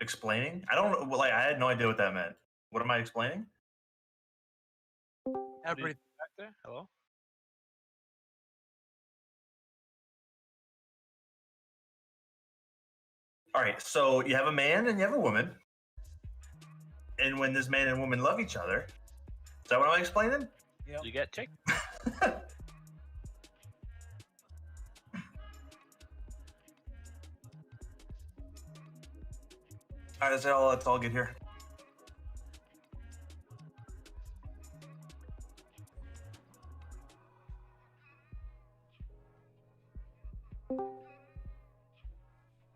Explaining? I don't like. I had no idea what that meant. What am I explaining? Everything back there. Hello. All right. So you have a man and you have a woman, and when this man and woman love each other, is that what I'm explaining? Yep. You get chick. All right, let's all get here.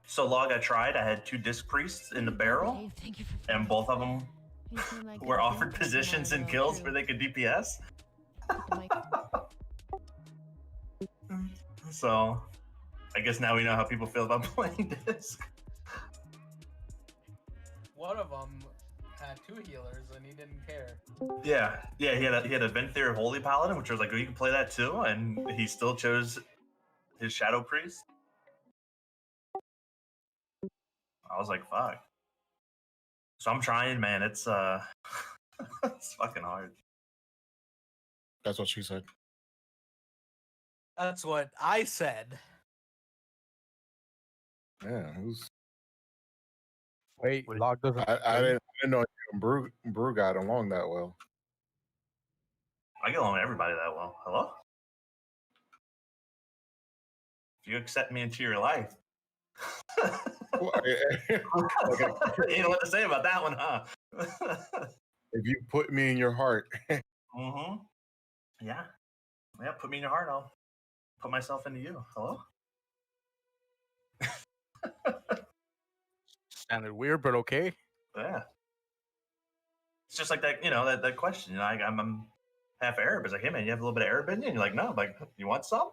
So log, I tried. I had 2 disc priests in the barrel, and both of them were offered positions and kills where they could DPS. So I guess now we know how people feel about playing disc. One of them had 2 healers and he didn't care. Yeah, he had a Venthyr Holy Paladin, which was like, oh, you can play that too, and he still chose his Shadow Priest. I was like, fuck. So I'm trying, man. It's it's fucking hard. That's what she said. That's what I said. Yeah, who's? Wait, log doesn't. I didn't know you and Brew got along that well. I get along with everybody that well. Hello? If you accept me into your life. Well, you know what to say about that one, huh? If you put me in your heart. Mm-hmm. Yeah. Yeah, put me in your heart. I'll put myself into you. Hello? Sounded weird, but okay. Yeah. It's just like that, that question. I'm half Arab. It's like, hey man, you have a little bit of Arab in you? And you're like, no. I'm like, you want some?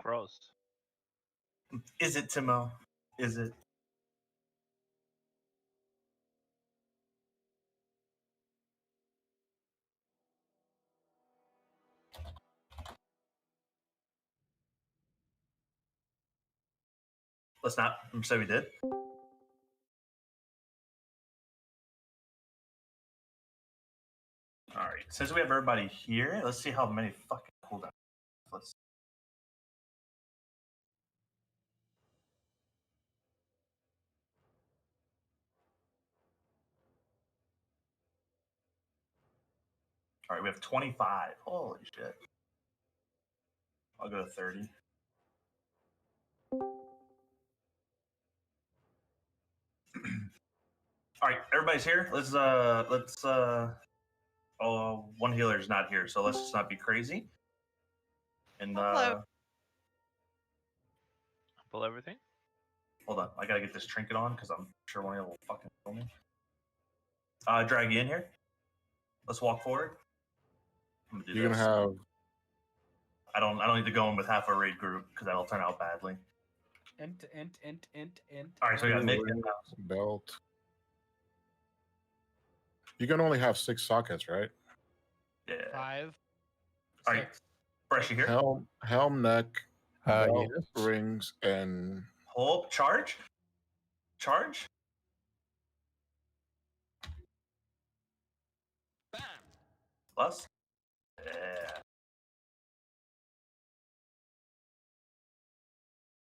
Gross. Is it, Timo? Is it? Let's not say we did. All right. Since we have everybody here, let's see how many fucking cooldowns. Let's. All right, we have 25. Holy shit. I'll go to 30. All right, everybody's here. Let's oh, one healer's not here, so let's just not be crazy. And Pull everything. hold on, I gotta get this trinket on because I'm sure one of you will fucking kill me. Drag you in here. Let's walk forward. You're gonna have. I don't need to go in with half a raid group because that'll turn out badly. Int. All right, so we got Nick and belt. You can only have 6 sockets, right? Yeah. 5. All right, Fresh, you here? Helm, neck, belt, yes. rings, and hold. Charge. Plus. Yeah.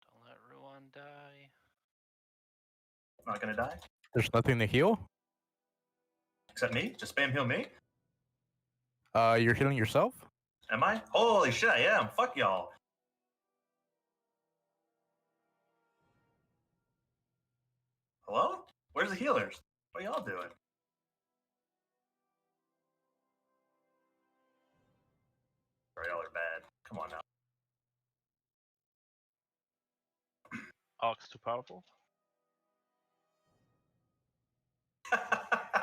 Don't let Ruan die. Not gonna die. There's nothing to heal. Except me. Just spam heal me. You're healing yourself. Am I? Holy shit, I am. Fuck y'all. Hello? Where's the healers? What are y'all doing? Sorry, y'all are bad. Come on now. Ox too powerful.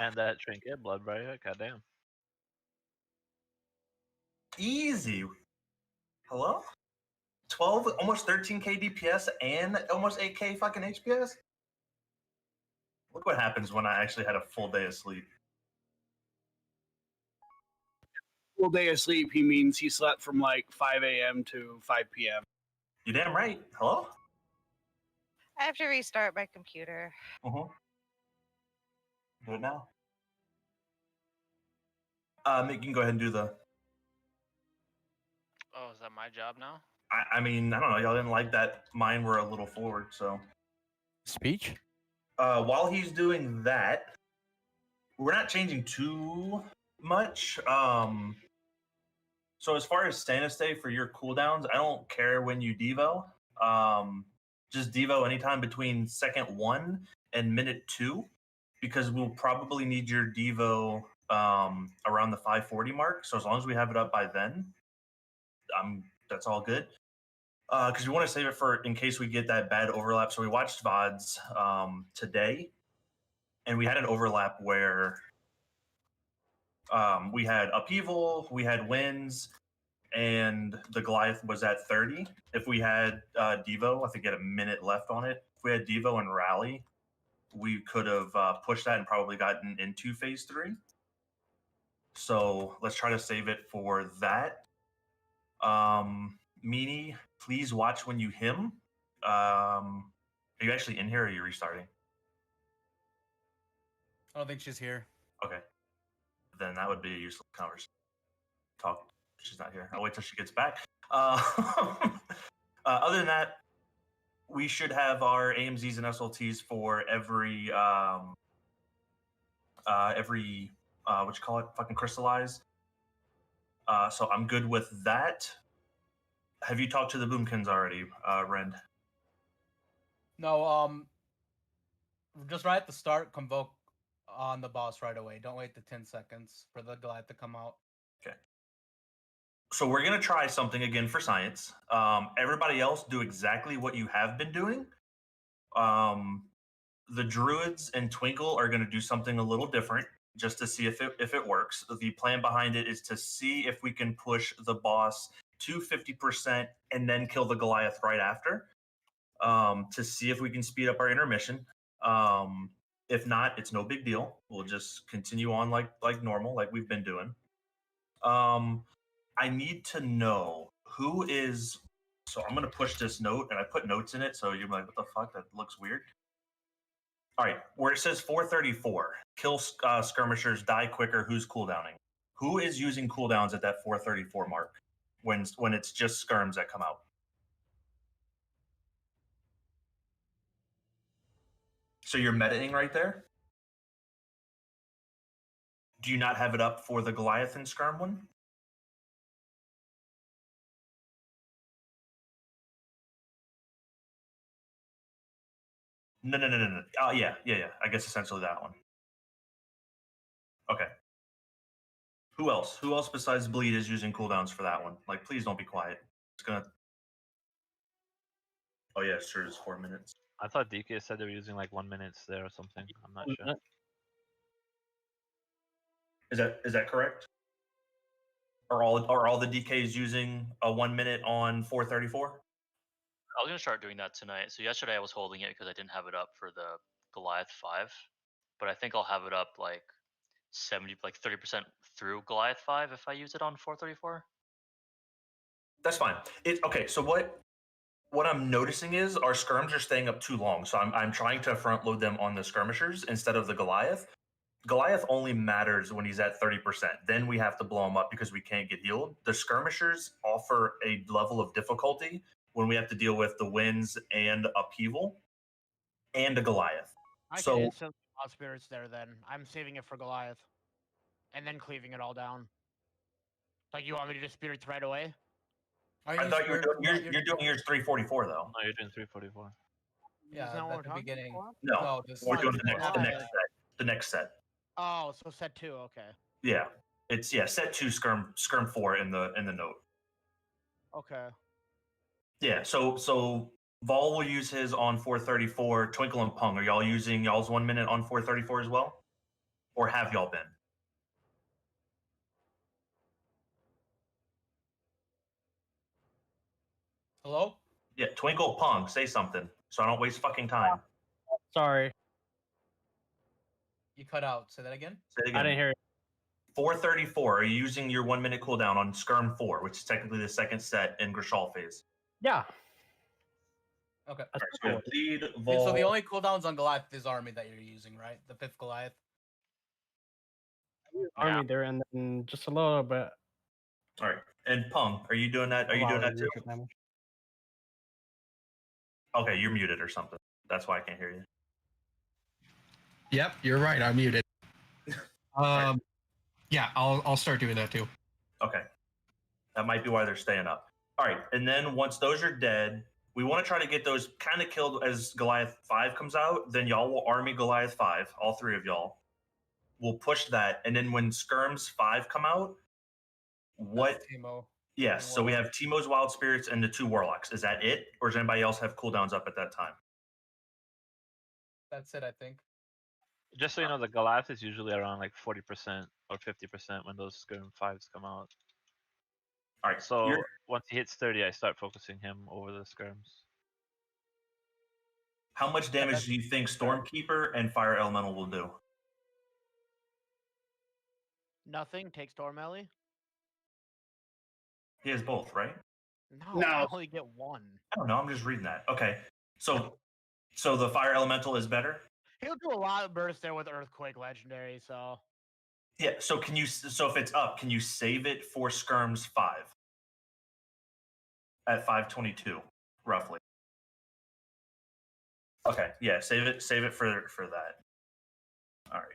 And that trinket, blood barrier, goddamn. Easy. Hello? 12, almost 13k DPS and almost 8k fucking HPS? Look what happens when I actually had a full day of sleep. full day of sleep, he means he slept from like 5 a.m. to 5 p.m. You damn right. Hello? I have to restart my computer. Mm-hmm. Do it now. You can go ahead and do the. Oh, is that my job now? I mean, I don't know. Y'all didn't like that. Mine were a little forward, so. Speech? While he's doing that, we're not changing too much. So as far as Santa Stay for your cooldowns, I don't care when you Devo. Just Devo anytime between second 1 and minute 2, because we'll probably need your Devo around the 540 mark. So as long as we have it up by then, that's all good. Because we want to save it for in case we get that bad overlap. So we watched VODs today, and we had an overlap where we had upheaval, we had winds, and the Goliath was at 30. If we had Devo, I think it had a minute left on it. If we had Devo and Rally, we could have pushed that and probably gotten into phase 3. So let's try to save it for that. Meanie, please watch when you him. Are you actually in here or are you restarting? I don't think she's here. Okay. Then that would be a useless conversation. Talk. She's not here. I'll wait till she gets back. Other than that, we should have our AMZs and SLTs for every what you call it, fucking crystallize. So I'm good with that. Have you talked to the Boomkins already, Rend? No, just right at the start, convoke on the boss right away. Don't wait the 10 seconds for the Goliath to come out. Okay. So we're going to try something again for science. Everybody else do exactly what you have been doing. The Druids and Twinkle are going to do something a little different just to see if it works. The plan behind it is to see if we can push the boss to 50% and then kill the Goliath right after, to see if we can speed up our intermission. If not, it's no big deal. We'll just continue on like normal, like we've been doing. I need to know who is. So I'm going to push this note, and I put notes in it, so you're like, what the fuck? That looks weird. All right, where it says 434, kill skirmishers, die quicker, who's cooldowning? Who is using cooldowns at that 434 mark when it's just skirms that come out? So you're metaing right there? Do you not have it up for the Goliath and skirm one? No. Yeah. I guess essentially that one. Okay. Who else? Who else besides Bleed is using cooldowns for that one? Like, please don't be quiet. It's gonna. Oh yeah, sure. It's 4 minutes. I thought DK said they were using like 1 minute there or something. I'm not sure. Is that correct? Are all the DKs using a 1 minute on 434? I was gonna start doing that tonight. So yesterday I was holding it because I didn't have it up for the Goliath 5, but I think I'll have it up like 30% through Goliath 5 if I use it on 434. That's fine. Okay. So what I'm noticing is our skirms are staying up too long. So I'm trying to front load them on the skirmishers instead of the Goliath. Goliath only matters when he's at 30%. Then we have to blow him up because we can't get healed. The skirmishers offer a level of difficulty when we have to deal with the winds and upheaval and a Goliath. I can instantly Wild Spirits there then. I'm saving it for Goliath. And then cleaving it all down. Like, you want me to just spirits right away? I thought you're doing yours 344 though. No, you're doing 344. Yeah, Isn't that what at we're the talking beginning. about? No, we're doing the next set. Oh, so set 2, okay. Yeah, it's set 2 skirm 4 in the note. Okay. Yeah, so Vol will use his on 434. Twinkle and Pung, are y'all using y'all's 1 minute on 434 as well, or have y'all been? Hello? Yeah, Twinkle, Pung, say something so I don't waste fucking time. Sorry. You cut out. Say that again? Say it again. I didn't hear it. 434. Are you using your 1 minute cooldown on Skirm 4, which is technically the second set in Grishal phase? Yeah. Okay. That's All right, so we have bleed, Okay, vol. so the only cooldowns on Goliath is army that you're using, right? The 5th Goliath. Army there, and then just a little bit. All right, and Pung, are you doing that? Are you doing that too? Damage. Okay, you're muted or something. That's why I can't hear you. Yep, you're right. I'm muted. Yeah, I'll start doing that too. Okay, that might be why they're staying up. All right, and then once those are dead, we want to try to get those kind of killed as Goliath 5 comes out. Then y'all will army Goliath 5, all 3 of y'all. We'll push that, and then when Skirms 5 come out, what? That's Teemo. Yes, so we have Teemo's Wild Spirits and the 2 Warlocks. Is that it, or does anybody else have cooldowns up at that time? That's it, I think. Just so you know, the Goliath is usually around like 40% or 50% when those Skirm 5s come out. All right, So once he hits 30, I start focusing him over the Skirms. how much damage do you think Stormkeeper and Fire Elemental will do? Nothing. Take Storm Ellie. He has both, right? No, I only get one. I don't know. I'm just reading that. Okay, so the Fire Elemental is better. He'll do a lot of burst there with Earthquake Legendary, so. Yeah. So can you? So if it's up, can you save it for Skirms 5 at 522 roughly? Okay. Yeah. Save it. Save it for that. All right.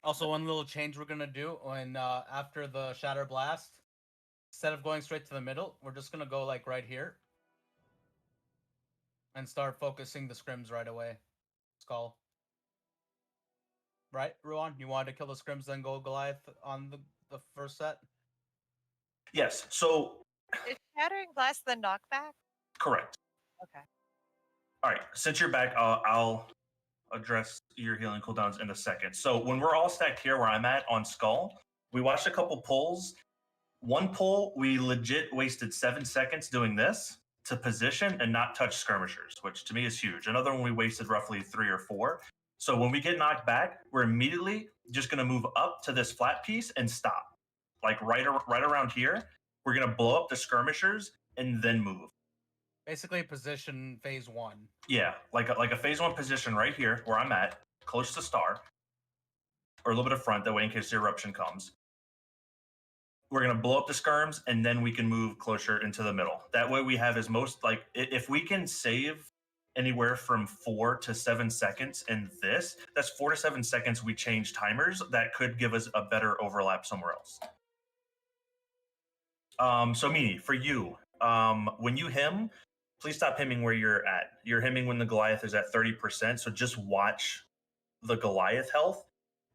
Also, one little change we're gonna do when after the Shatter Blast, instead of going straight to the middle, we're just gonna go like right here and start focusing the scrims right away. Skull. Right, Ruan? You wanted to kill the scrims, then go Goliath on the first set? Yes. So Is Shattering Blast the knockback? correct. Okay. All right. Since you're back, I'll address your healing cooldowns in a second. So when we're all stacked here where I'm at on Skull, we watched a couple pulls. One pull, we legit wasted 7 seconds doing this to position and not touch skirmishers, which to me is huge. Another one we wasted roughly 3 or 4. So when we get knocked back, we're immediately just going to move up to this flat piece and stop. Like right around here, we're going to blow up the skirmishers and then move. Basically, position phase 1. Yeah, like a phase 1 position right here where I'm at, close to star, or a little bit of front, that way in case the eruption comes. We're going to blow up the skirms, and then we can move closer into the middle. That way we have as most, like, if we can save anywhere from 4 to 7 seconds in this, that's 4 to 7 seconds we change timers. That could give us a better overlap somewhere else. So Mini, for you, when you him, please stop hemming where you're at. You're hemming when the Goliath is at 30%, so just watch the Goliath health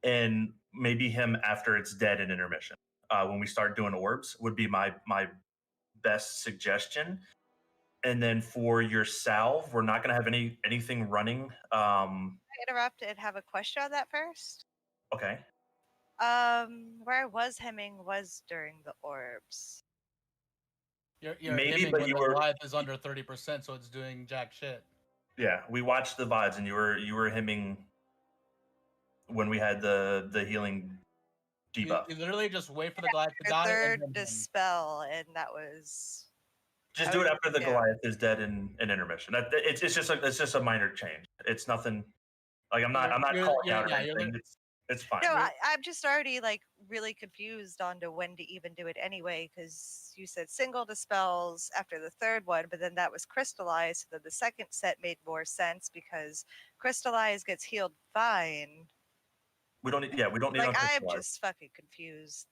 and maybe him after it's dead in intermission. When we start doing orbs would be my best suggestion. And then for your salve, we're not going to have anything running. Can I interrupt and have a question on that first? Okay. Where I was hemming was during the orbs. You're Maybe, hemming but when you the were- Goliath is under 30%, so it's doing jack shit. Yeah, we watched the VODs and you were hemming when we had the healing debuff. You literally just wait for the Goliath to Your die. third And then hem. dispel, and that was. Just I do it would- after the yeah. Goliath is dead in intermission. It's just a minor change. It's nothing. Like I'm not You're- calling you're- out yeah, or you're anything. It's fine. No, I'm just already like really confused on to when to even do it anyway, because you said single dispels after the third one, but then that was crystallized. So then the second set made more sense because crystallized gets healed fine. We don't need. Yeah, we don't need. Like I'm uncrystallized. just fucking confused.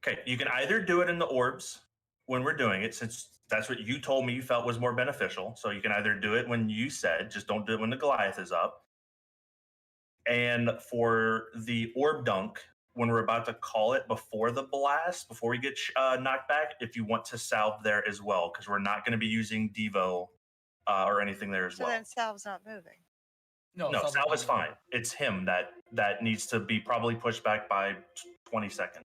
Okay, you can either do it in the orbs when we're doing it, since that's what you told me you felt was more beneficial. So you can either do it when you said, just don't do it when the Goliath is up. And for the orb dunk, when we're about to call it before the blast, before we get knocked back, if you want to salve there as well, because we're not going to be using Devo or anything there as So well. then Salve's not moving. No, Salve's salve not is fine. moving. It's him that needs to be probably pushed back by 20 seconds.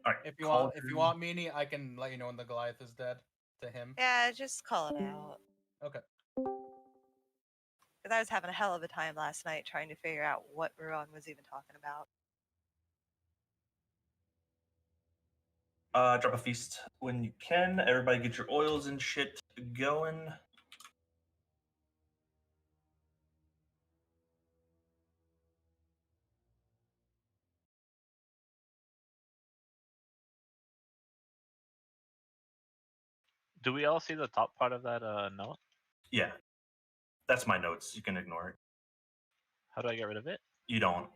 All right. If you call want, if you your- want meanie, I can let you know when the Goliath is dead to him. Yeah, just call it out. Okay. Because I was having a hell of a time last night trying to figure out what Ruan was even talking about. Drop a feast when you can. Everybody get your oils and shit going. Do we all see the top part of that note? Yeah. That's my notes. You can ignore it. How do I get rid of it? You don't.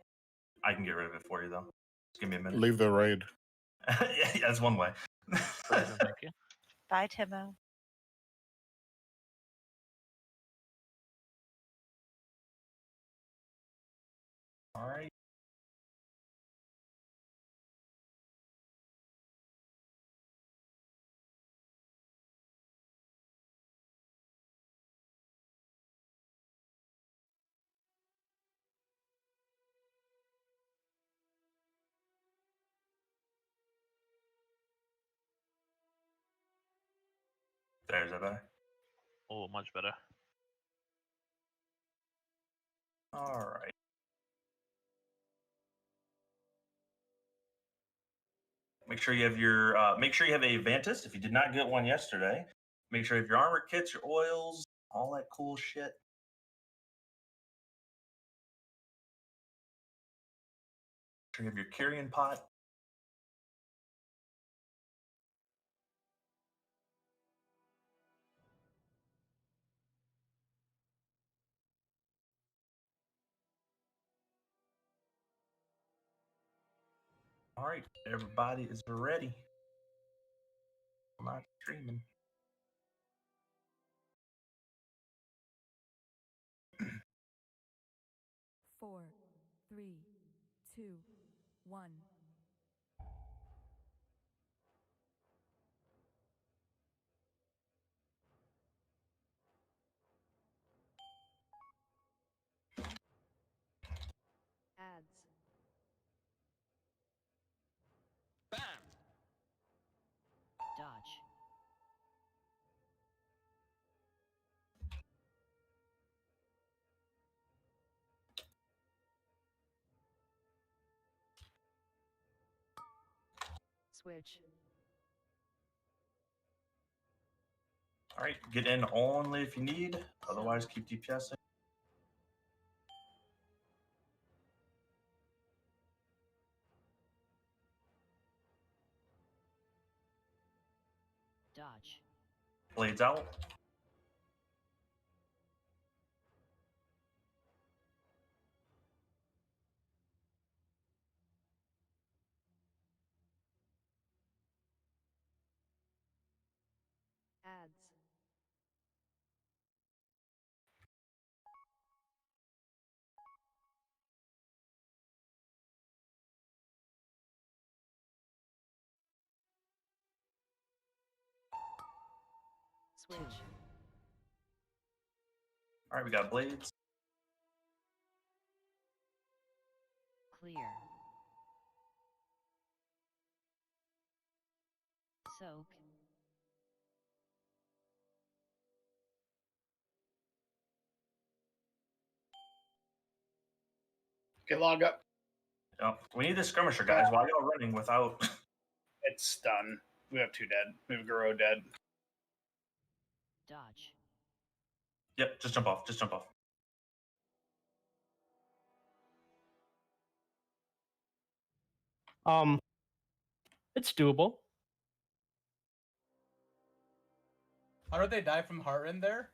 I can get rid of it for you though. Just give me a minute. Leave the raid. Yeah, that's one way. Frozen, thank you. Bye, Timo. All right. There's that better. Oh, much better. All right. Make sure you have your. Make sure you have a Vantis if you did not get one yesterday. Make sure you have your armor kits, your oils, all that cool shit. Make sure you have your carrion pot. All right, everybody is ready. I'm not streaming. Four, three, two, one. Ads. Dodge. Switch. All right, get in only if you need. Otherwise, keep DPSing. Dodge. Blades out. Ads. Switch. All right, we got blades. Clear. Soak. Okay, log up. Oh, we need the skirmisher, guys. Why y'all running without? It's done. We have 2 dead. We have Guro dead. Dodge. Yep, just jump off. Just jump off. It's doable. How did they die from heart in there?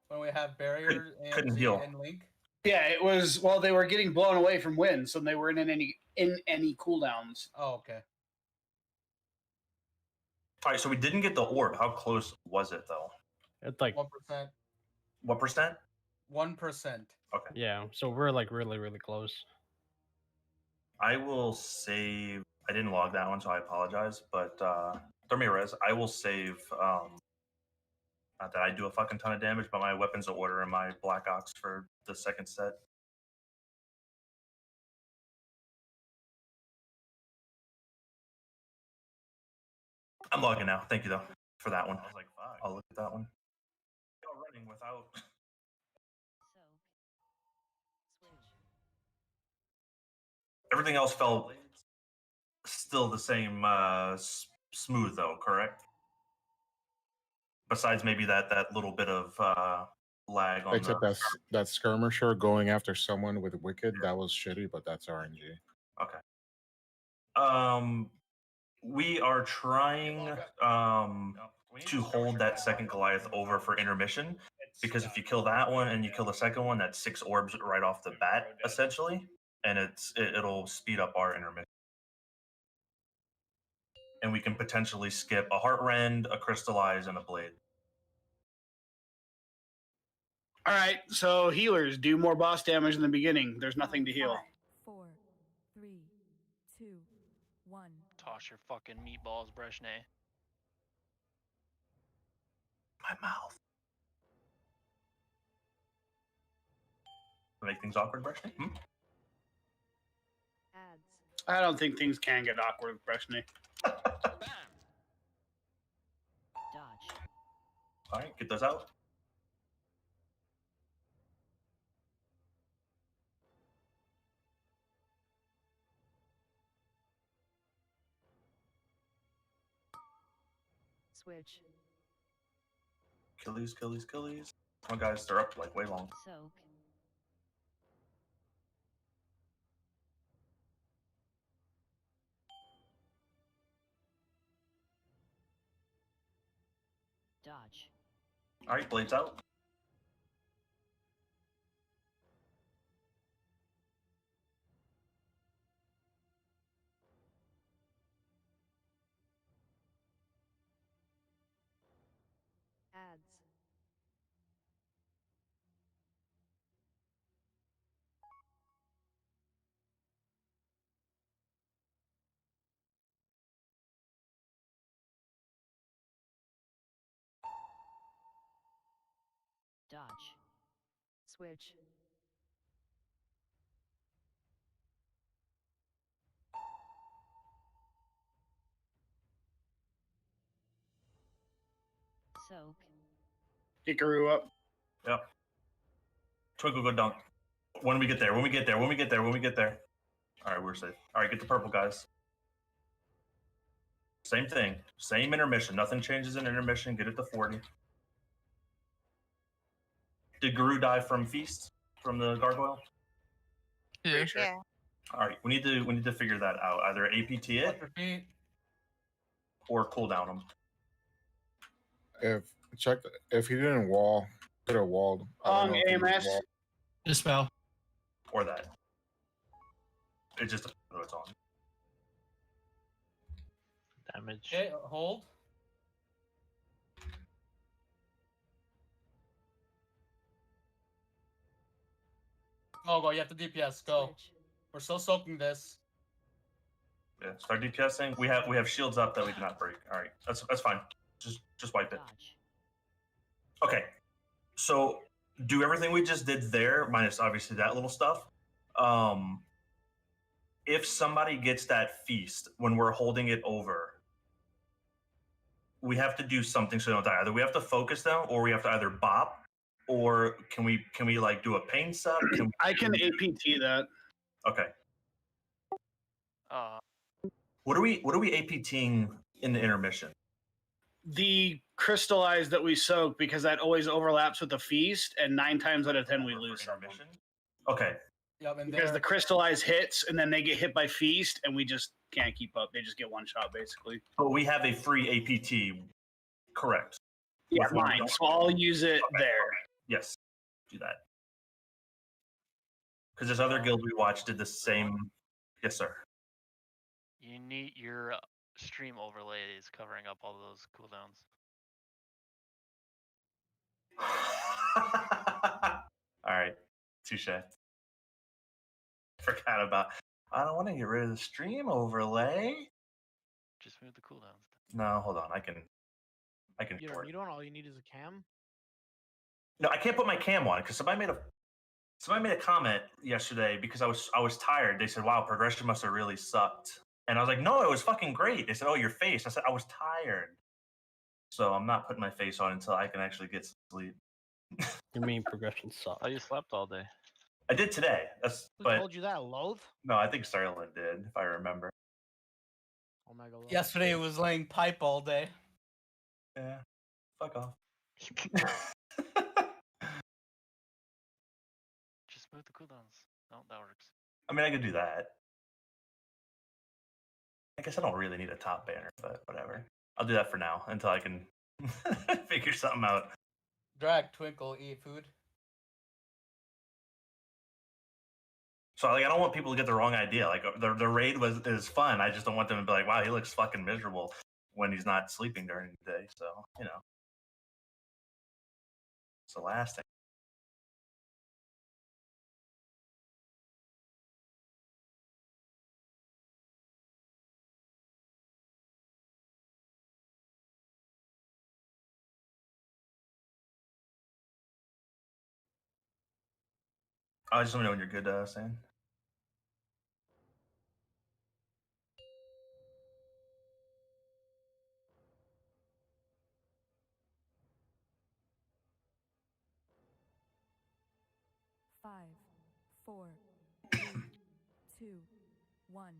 When we have barrier, couldn't AMZ, heal. and Link? Yeah, it was while they were getting blown away from wind, so they were in any cooldowns. Oh, okay. All right, so we didn't get the orb. How close was it, though? It's like 1%. What percent? 1%. Okay. yeah. So we're like really close. I will save. I didn't log that one, so I apologize. But throw me a res. I will save. Not that I do a fucking ton of damage, but my weapons of order and my Black Ox for the second set. I'm logging now. Thank you though for that one. I was like, fuck. I'll look at that one. Y'all running without. Soak. Switch. Everything else felt still the same smooth though, correct? Besides maybe that little bit of lag on Except that skirmisher going after someone with Wicked, that was shitty, but that's RNG. Okay. We are trying to hold that second Goliath over for intermission, because if you kill that one and you kill the second one, that's 6 orbs right off the bat, essentially, and it'll speed up our intermission. And we can potentially skip a Heart Rend, a Crystallize, and a Blade. All right, so healers do more boss damage in the beginning. There's nothing to heal. 4, 3, 2, 1. Toss your fucking meatballs, Breshne. My mouth. Make things awkward, Breshne? Ads. I don't think things can get awkward with Breshne. Dodge. All right, get those out. Switch. Killies. Come on, guys, they're up like way long. Soak. Dodge. All right, Blades out. Ads. Dodge. Switch. Soak. Hikaru up. Yep. Twinkle, go dunk. When we get there. All right, we're safe. All right, get the purple, guys. Same thing. Same intermission. Nothing changes in intermission. Get it to 40. Did Guru die from Feast? From the gargoyle? Yeah. Yeah. All right, we need to figure that out. Either APT it or cooldown him. If he didn't wall, could have walled. I don't know if he was AMS. walled. Dispel. Or that. It just depends on what it's on. Damage. Okay, hold. Go. You have to DPS. Go. Switch. We're still soaking this. Yeah, start DPSing. We have shields up that we cannot break. All right, that's fine. Just wipe it. Dodge. Okay, so do everything we just did there, minus obviously that little stuff. If somebody gets that feast when we're holding it over, we have to do something so they don't die. Either we have to focus them, or we have to either bop, or can we like do a pain sub? I can APT that. Okay. What are we APTing in the intermission? The crystallized that we soak, because that always overlaps with the feast, and 9 times out of 10 we lose someone. Okay. Yep, and Because the crystallized hits, and then they get hit by feast, and we just can't keep up. They just get one shot, basically. But we have a free APT, correct? Yeah, With one mine. dot. So I'll use it there. Yes, do that. Because this other guild we watched did the same. Yes, sir. You need your stream overlays covering up all those cooldowns. All right, touche. Forgot about. I don't want to get rid of the stream overlay. Just move the cooldowns. No, hold on. I can. You don't need one. All you need is a cam. No, I can't put my cam on because somebody made a comment yesterday because I was tired. They said, "Wow, progression must have really sucked." And I was like, no, it was fucking great. They said, oh, your face. I said, I was tired. So I'm not putting my face on until I can actually get some sleep. Your main progression sucks. Oh, you slept all day. I did today. Who But told you that, Loath? no, I think Sterling did, if I remember. Omega Loath. Yesterday it was laying pipe all day. Yeah. Fuck off. Just move the cooldowns. No, that works. I mean, I could do that. I guess I don't really need a top banner, but whatever. I'll do that for now until I can figure something out. Drag, twinkle, eat food. So like, I don't want people to get the wrong idea. Like the raid is fun. I just don't want them to be like, wow, he looks fucking miserable when he's not sleeping during the day. So it's the last thing. I just want to know when you're good, Sam. Five, 4, 3, 2, 1.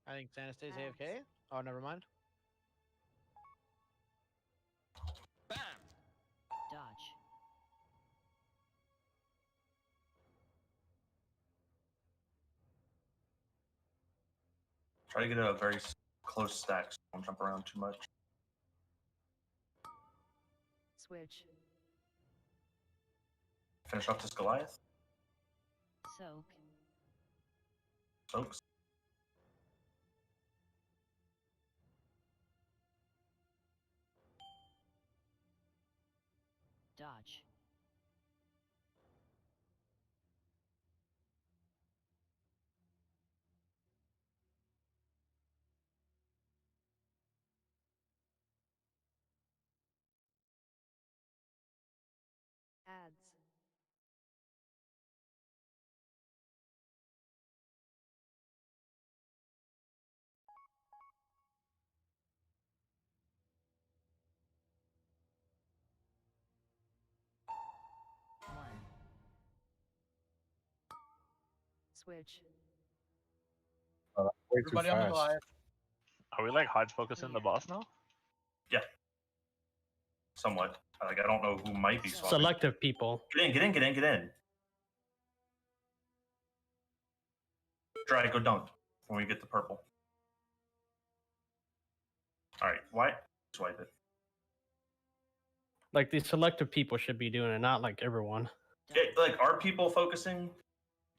I think Santa stays AFK. Oh, never mind. Dodge. Try to get a very close stack so don't jump around too much. Switch. Finish off this Goliath. Soak. Soaks. Dodge. Ads. One. Switch. Way too Everybody on the fast. Goliath. Are we like hard focusing the boss now? Yeah. Somewhat. Like I don't know who might be swapping. Selective people. Get in. Try go dunk when we get the purple. All right, why swipe it? Like the selective people should be doing it, not like everyone. Yeah, like are people focusing?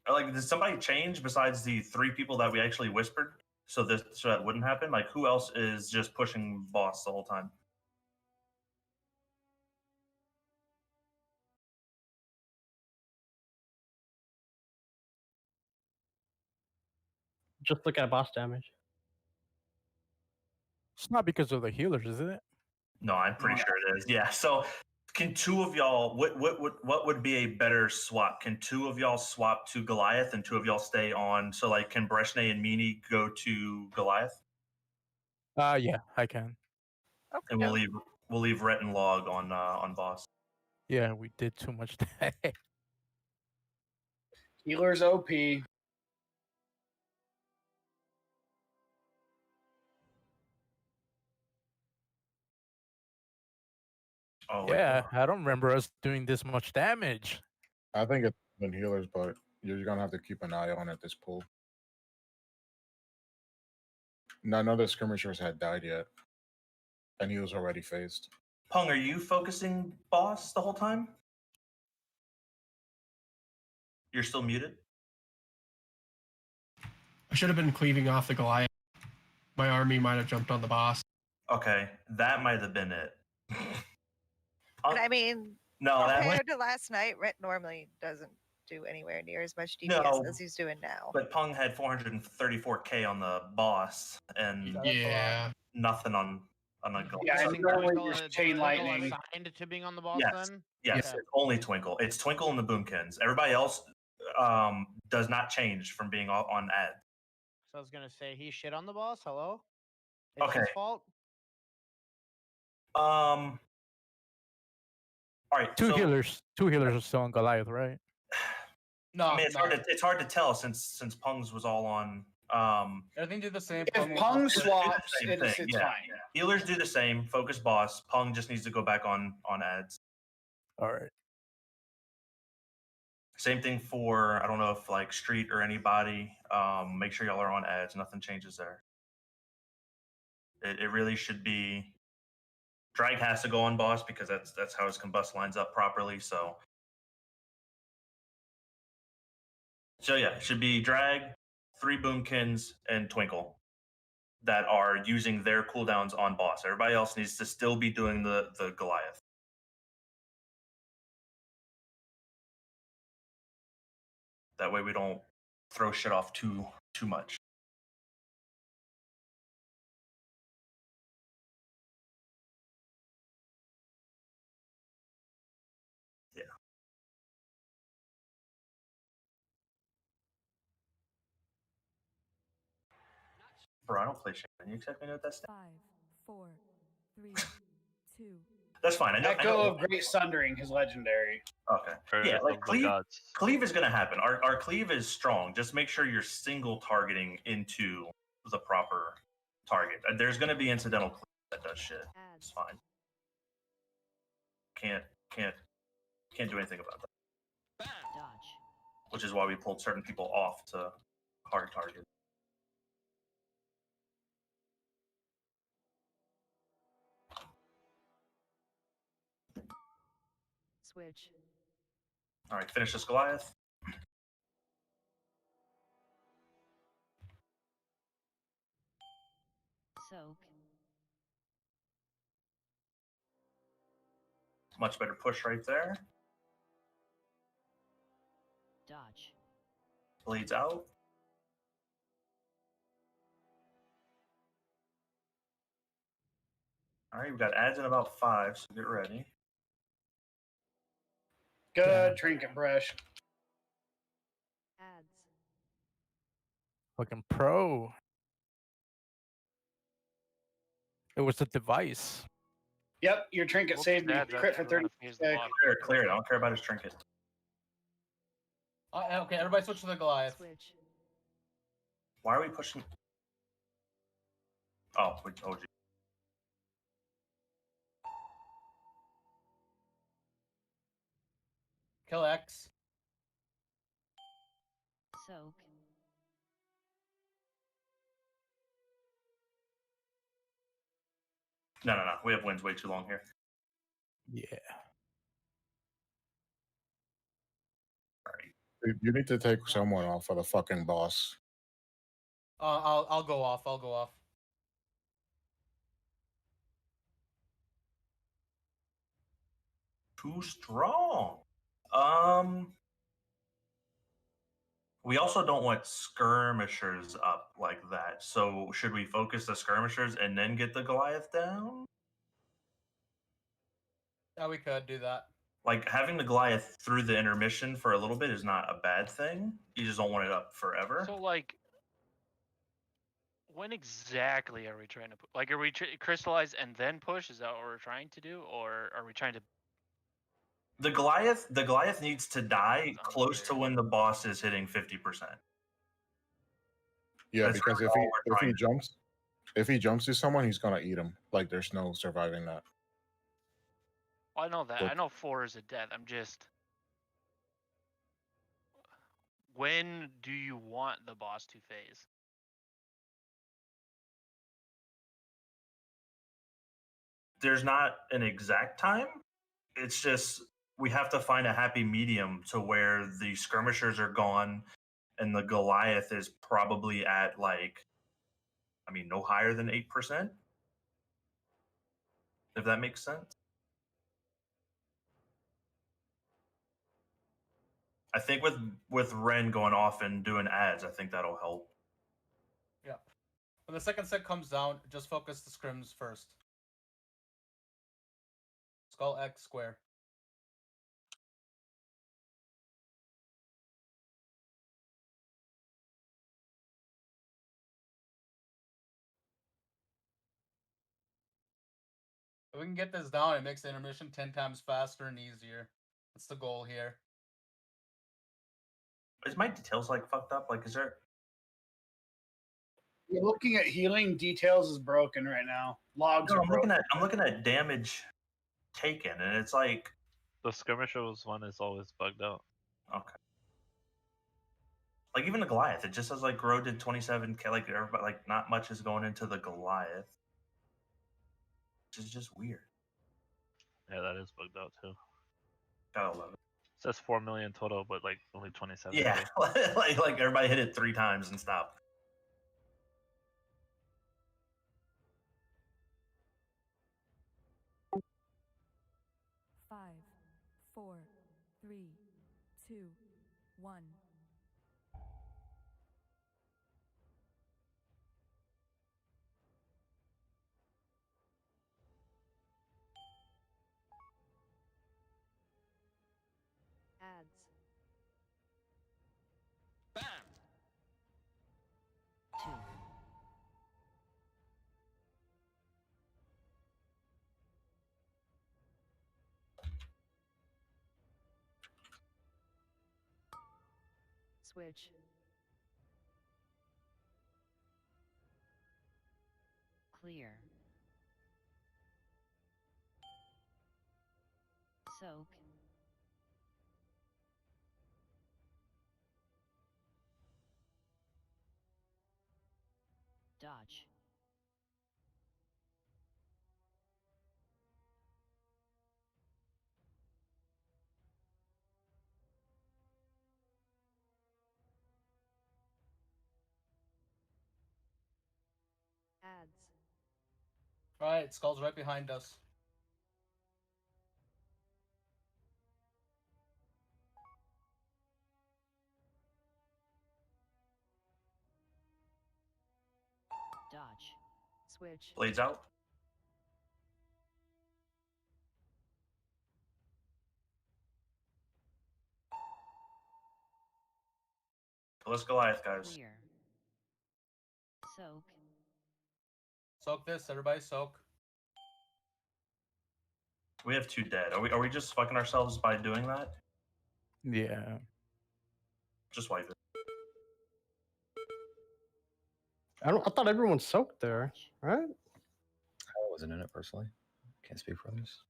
Like did somebody change besides the 3 people that we actually whispered so that wouldn't happen? Like who else is just pushing boss the whole time? Just look at boss damage. It's not because of the healers, isn't it? No, I'm pretty sure it is. Yeah. So can 2 of y'all what would be a better swap? Can 2 of y'all swap to Goliath and 2 of y'all stay on? So like can Breshne and Meanie go to Goliath? Yeah, I can. Okay. And we'll leave Rhett and Log on boss. Yeah, we did too much that. Healer's OP. Oh wait, Yeah, I don't remember us doing this much damage. I think it's been healers, but you're gonna have to keep an eye on at this pool. None of the skirmishers had died yet, and he was already phased. Pung, are you focusing boss the whole time? You're still muted? I should have been cleaving off the Goliath. My army might have jumped on the boss. Okay, that might have been it. But I mean, No, that compared to last night, Rhett normally doesn't do anywhere near as much DPS No, as he's doing now. but Pung had 434k on the boss and Yeah. nothing on on a Is Goliath. Yeah, using and normally Twinkle, just is chain Twinkle lightning. assigned to being on the boss Yes. then? Yes, Okay. it's only Twinkle. It's Twinkle and the Boomkins. Everybody else does not change from being on ad. So I was gonna say he shit on the boss. Hello. It's Okay. his fault. All right. Two so, healers are still on Goliath, right? No, I mean, no. it's hard to tell since Pung's was all on. Everything do the same. If will Pung also- swaps, same it's thing, it's yeah. fine. Healers do the same. Focus boss. Pung just needs to go back on ads. All right. Same thing for, I don't know if like Street or anybody. Make sure y'all are on ads. Nothing changes there. It really should be. Drag has to go on boss because that's how his combust lines up properly. So yeah, it should be Drag, 3 Boomkins, and Twinkle that are using their cooldowns on boss. Everybody else needs to still be doing the Goliath. That way we don't throw shit off too much. Yeah. Bro, I don't play shit. Can you exactly know what that's? 5, 4, 3, 2. That's fine. I know. Echo of Great Sundering, his legendary. Okay. Yeah, like cleave is gonna happen. Our cleave is strong. Just make sure you're single targeting into the proper target. There's gonna be incidental cleave that does shit. It's fine. Can't do anything about that. Dodge. Which is why we pulled certain people off to hard target. Switch. All right, finish this Goliath. Soak. Much better push right there. Dodge. Blades out. All right, we got ads in about 5, so get ready. Good trinket brush. Ads. Fucking pro. It was the device. Yep, your trinket saved me. Crit for 30. Clear it. I don't care about his trinket. Okay, everybody switch to the Goliath. Switch. Why are we pushing? Oh, OG. Kill X. Soak. No. We have wins way too long here. Yeah. You need to take someone off of the fucking boss. I'll go off. I'll go off. Too strong. We also don't want skirmishers up like that. So should we focus the skirmishers and then get the Goliath down? Yeah, we could do that. Like having the Goliath through the intermission for a little bit is not a bad thing. You just don't want it up forever. So like, when exactly are we trying to like? Are we crystallize and then push? Is that what we're trying to do, or are we trying to? The Goliath needs to die close to when the boss is hitting 50%. Yeah, That's because really all we're trying if he jumps to someone, he's gonna eat him. Like there's no surviving that. Well, I know that. But- I know 4 is a death. I'm just. When do you want the boss to phase? There's not an exact time. It's just we have to find a happy medium to where the skirmishers are gone and the Goliath is probably at like, I mean, no higher than 8%. If that makes sense. I think with Ren going off and doing ads, I think that'll help. Yeah. When the second set comes down, just focus the scrims first. Skull X square. If we can get this down, it makes the intermission 10 times faster and easier. That's the goal here. Is my details like fucked up? Like, is there? You're looking at healing. Details is broken right now. Logs No, are I'm broken. looking at damage taken, and it's like The skirmishers one is always bugged out. okay. Like even the Goliath, it just says like Grow did 27k. Like everybody, like not much is going into the Goliath, which is just weird. Yeah, that is bugged out too. Gotta love it. It says 4 million total, but like only 27. Yeah, like everybody hit it 3 times and stopped. Five, 4, 3, 2, 1. Ads. Bam! 2. Switch. Clear. Soak. Dodge. Ads. All right, Skull's right behind us. Dodge. Switch. Blades out. Let's Goliath, guys. Clear. Soak. Soak this, everybody. Soak. We have 2 dead. Are we just fucking ourselves by doing that? Yeah. Just wipe it. I thought everyone soaked there, right? I wasn't in it personally. Can't speak for others.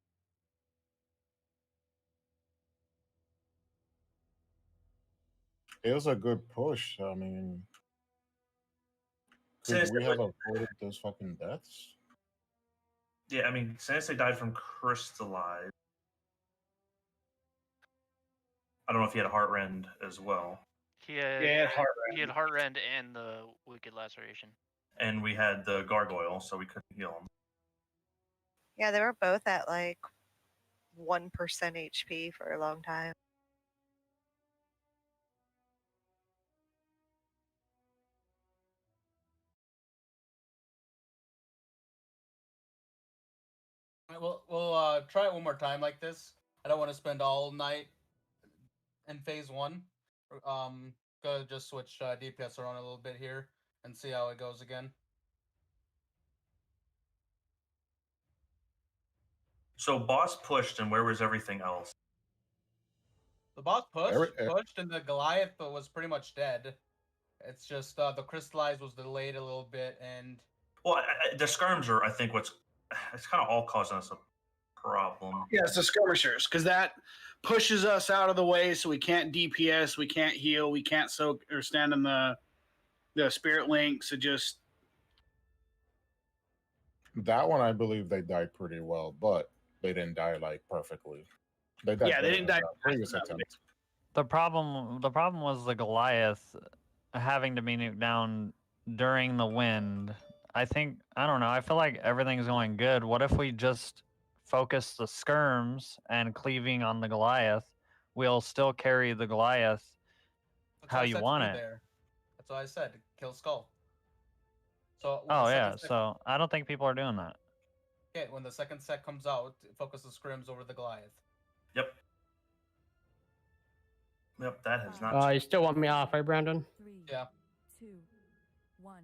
It was a good push. I mean, could Since we have avoided those fucking deaths? Yeah, I mean, Sensei died from crystallized. I don't know if he had a heart rend as well. He had, Yeah, heart he had heart rend and the wicked laceration. And we had the gargoyle, so we couldn't heal him. Yeah, they were both at like 1% HP for a long time. All right, we'll try it one more time like this. I don't want to spend all night in phase 1. Gonna just switch DPS around a little bit here and see how it goes again. So boss pushed, and where was everything else? The boss pushed, and the Goliath was pretty much dead. It's just the crystallized was delayed a little bit, and Well, the skirms are, I think, it's kind of all causing us a problem. Yeah, it's the skirmishers because that pushes us out of the way, so we can't DPS, we can't heal, we can't soak or stand in the spirit link. So just That one, I believe they died pretty well, but they didn't die like perfectly. They died Yeah, they better didn't than die the previous attempt. The problem was the Goliath having to be nuked down during the wind. I don't know. I feel like everything's going good. What if we just focus the skirms and cleaving on the Goliath? We'll still carry the Goliath that's how what I you said to want do it. there. That's what I said. Kill Skull. So Oh yeah. So I don't think people are doing that. Okay, when the second set comes out, focus the scrims over the Goliath. Yep. Yep, that has not. You still want me off, right, Brandon? 3, Yeah. 2, 1.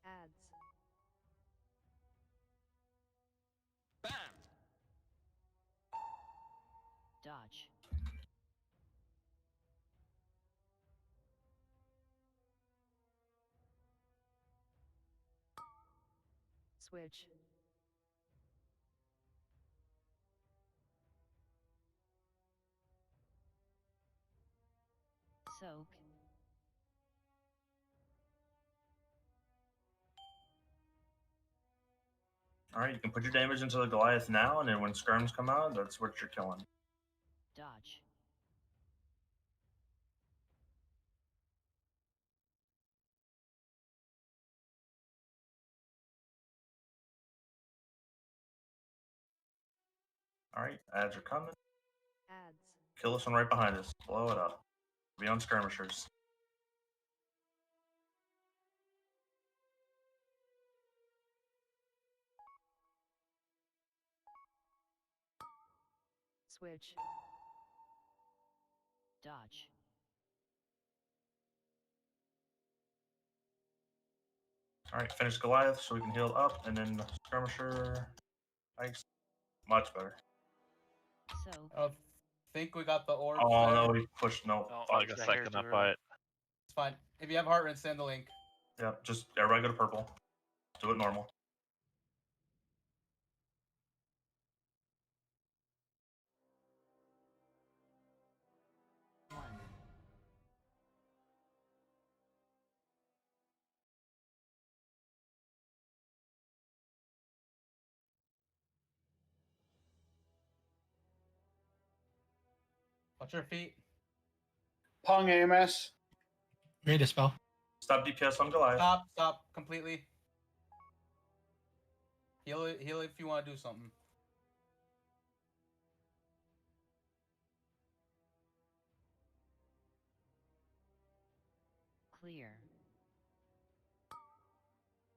Ads. Bam! Dodge. Switch. Soak. All right, you can put your damage into the Goliath now, and then when skirms come out, that's what you're killing. Dodge. All right, ads are coming. Ads. Kill this one right behind us. Blow it up. Be on skirmishers. Switch. Dodge. All right, finish Goliath so we can heal up, and then skirmisher. Nice. Much better. Soak. I think we got the orbs. Oh there. no, we pushed no. Oh, Like it's a the hair second up too by early. it. It's fine. If you have heart rate, send the link. Yeah, just everybody go to purple. Do it normal. Watch your feet. Pong AMS. Ready to spell. Stop DPS on Goliath. Stop completely. Heal it if you want to do something. Clear.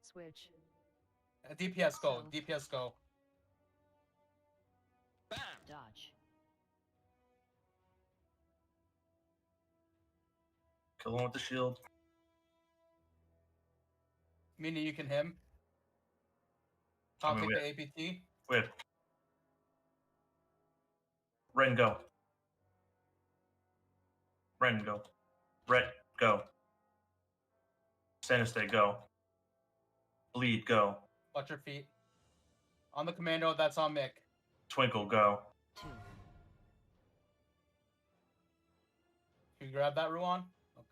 Switch. DPS go. So- DPS go. Bam! Dodge. Kill him with the shield. Meaning you can him. I I'll mean, take the APT. Wait. Ren, go. Ren, go. Ret, go. Sanistay, go. Bleed, go. Watch your feet. On the commando, that's on Mick. Twinkle, go. 2. Can you grab that, Ruan?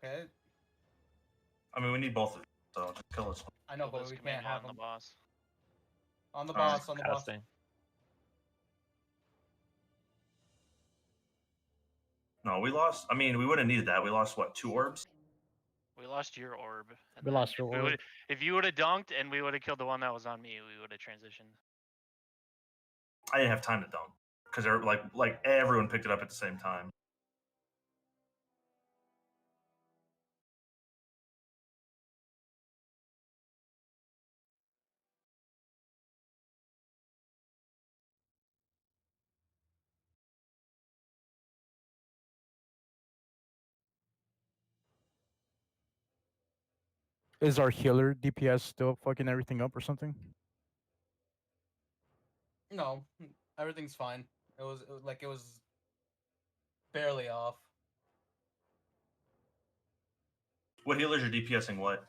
Okay. I mean, we need both of them, so just kill this one. I know, Kill but this we can't commando have on the them. boss. On the All right, boss, on the boss. Casting. No, we lost. I mean, we would have needed that. We lost, what, 2 orbs? We lost your orb. and We then lost your if we orb. would've- If you would have dunked and we would have killed the one that was on me, we would have transitioned. I didn't have time to dunk because they're like everyone picked it up at the same time. Is our healer DPS still fucking everything up or something? No, everything's fine. It was barely off. What healers are DPSing what?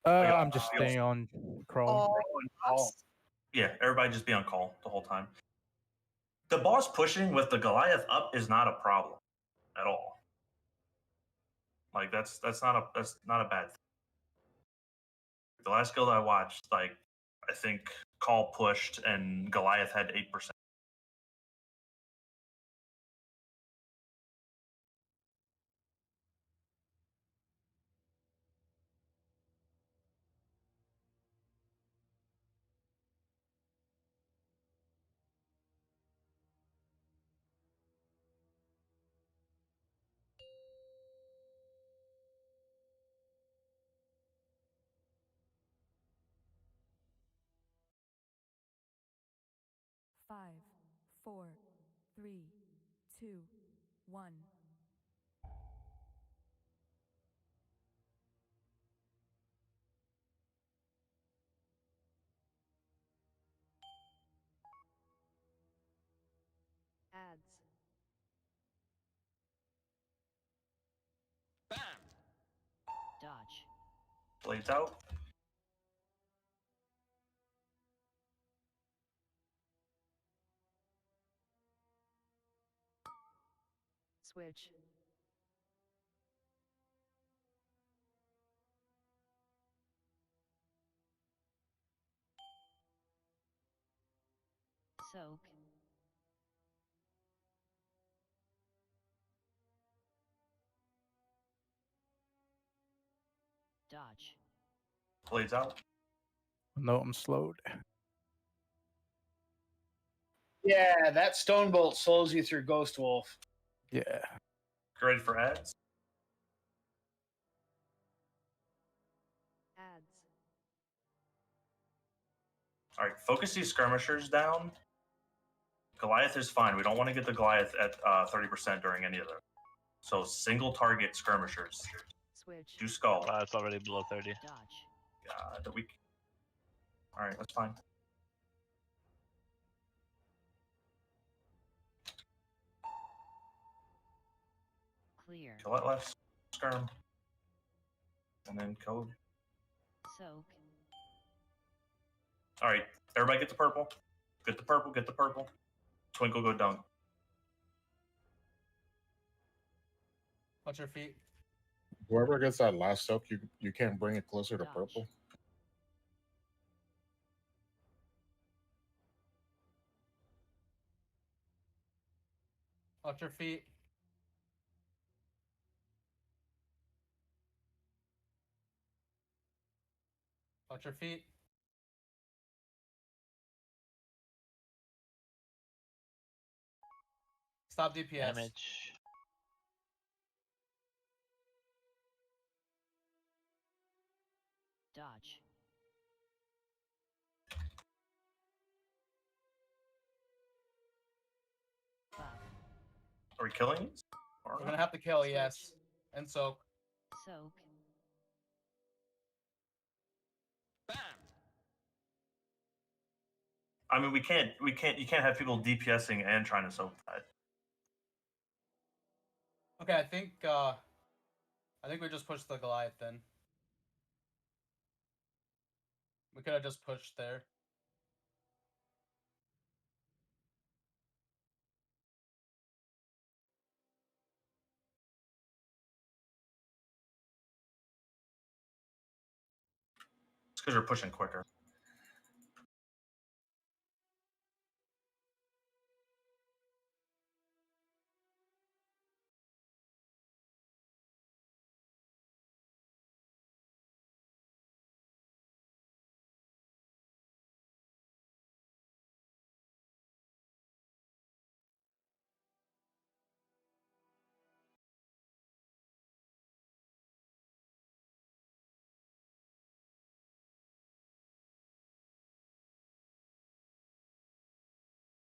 I'm just staying on crawl. Oh, Yeah, everybody just be on call the whole time. The boss pushing with the Goliath up is not a problem at all. Like that's not a bad thing. The last guild I watched, like I think call pushed and Goliath had 8%. 5, 4, 3, 2, 1. Ads. Bam! Dodge. Blades out. Switch. Soak. Dodge. Blades out. No, I'm slowed. Yeah, that stone bolt slows you through Ghost Wolf. Yeah. Ready for ads? Ads. All right, focus these skirmishers down. Goliath is fine. We don't want to get the Goliath at 30% during any of them. So single target skirmishers. Switch. Do skull. It's already below 30. Dodge. God, we. All right, that's fine. Clear. Kill that last skirm. And then code. Soak. All right, everybody get the purple. Get the purple, get the purple. Twinkle, go dunk. Watch your feet. Whoever gets that last soak, you can't bring it closer to Dodge. purple. Watch your feet. Watch your feet. Stop DPS. Damage. Dodge. Buff. Are we killing these? Or We're gonna have to kill, yes. And soak. Soak. Bam! I mean, you can't have people DPSing and trying to soak that. Okay, I think we just pushed the Goliath then. We could have just pushed there. It's because we're pushing quicker.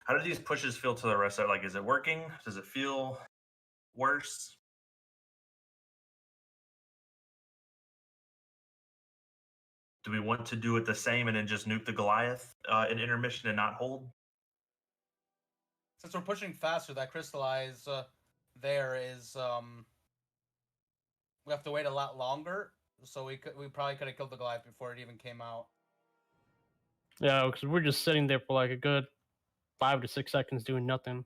How do these pushes feel to the rest of it? Like, is it working? Does it feel worse? Do we want to do it the same and then just nuke the Goliath in intermission and not hold? Since we're pushing faster, that crystallize there is we have to wait a lot longer. So we probably could have killed the Goliath before it even came out. Yeah, because we're just sitting there for like a good 5 to 6 seconds doing nothing.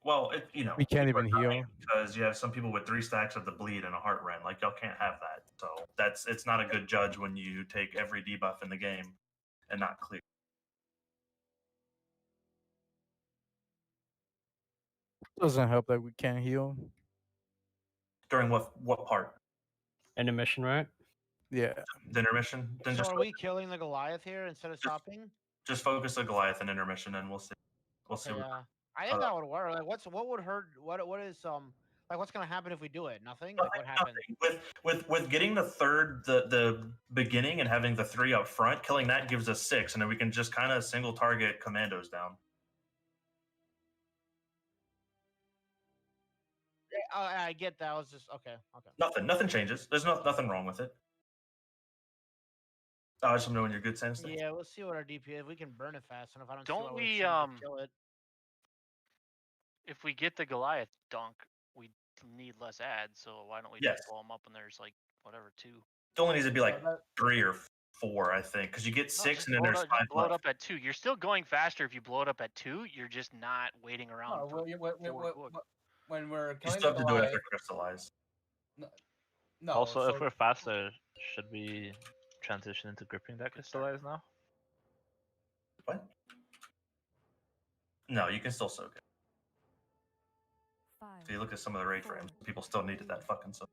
Well, We can't people are even dying heal. because you have some people with 3 stacks of the bleed and a heart rend. Like, y'all can't have that. So it's not a good judge when you take every debuff in the game and not clear. Doesn't help that we can't heal. During what part? Intermission, right? Yeah. The intermission? Then So just are we killing the Goliath here instead of stopping? just focus the Goliath in intermission and we'll see. We'll see. Okay, I think that would work. Like, what would hurt? What is Like, what's gonna happen if we do it? Nothing. Like, what happens? With getting the third, the beginning, and having the 3 up front, killing that gives us 6, and then we can just kind of single target commandos down. Yeah, I get that. I was just okay. Nothing changes. There's nothing wrong with it. I just know when you're good, Sandstorm. Yeah, we'll see what our DP is. We can burn it fast enough. I don't see Don't why we shouldn't kill it. if we get the Goliath dunk, we need less ads. So why don't we Yes. just blow them up when there's like whatever 2? It only needs to be like 3 or 4, I think, because you get 6 and then there's 5 blow it left. up at 2. You're still going faster if you blow it up at 2. You're just not waiting around No, for when we're You killing still the have to do it Goliath. after crystallize. No. Also, so if we're faster, should we transition into gripping that crystallize now? What? No, you can still soak it. So you look at some of the raid frames, people still needed that fucking soak.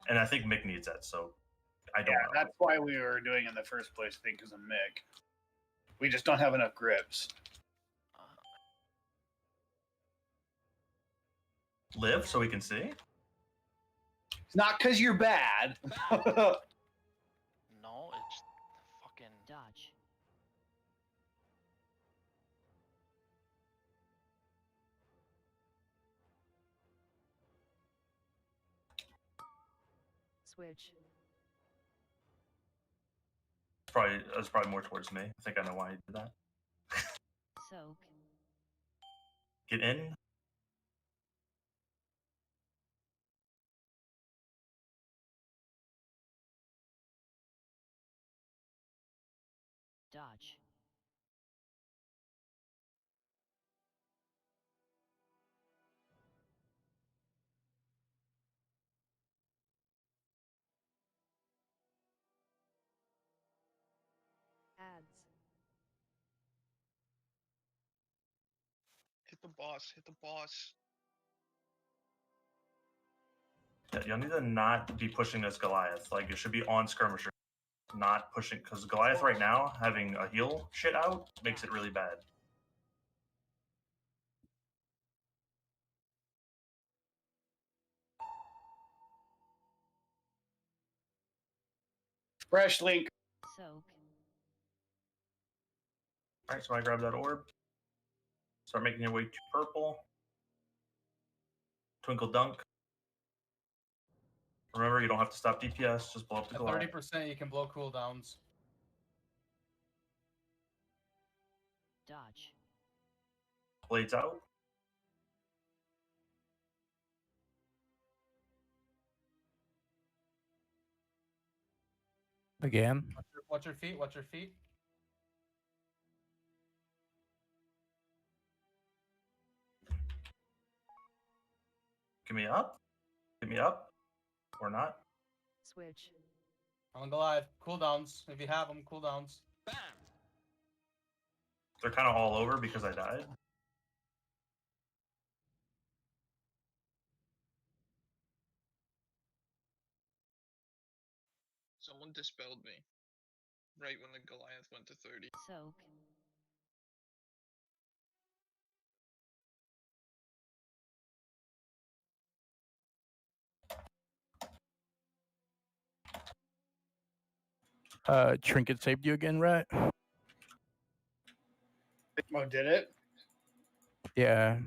And I think Mick needs that, so I don't know. That's why we were doing it in the first place, I think, because of Mick. We just don't have enough grips. Live so we can see? It's not because you're bad. No, it's fucking dodge. Switch. It's probably more towards me. I think I know why he did that. Soak. Get in. Dodge. Ads. Hit the boss. Hit the boss. Yeah, you'll need to not be pushing this Goliath. Like, it should be on skirmisher, not pushing, because Goliath right now, having a heal shit out, makes it really bad. Fresh link. Soak. Alright, so I grab that orb. Start making your way to purple. Twinkle dunk. Remember, you don't have to stop DPS, just blow up the at Goliath. 30%, you can blow cooldowns. Dodge. Blades out. Again. Watch your feet. Watch your feet. Give me up. Give me up. Or not. Switch. On Goliath. Cooldowns. If you have them, cooldowns. They're kind of all over because I died. Someone dispelled me. Right when the Goliath went to 30. Soak. Trinket saved you again, right? Oh, did it? Yeah.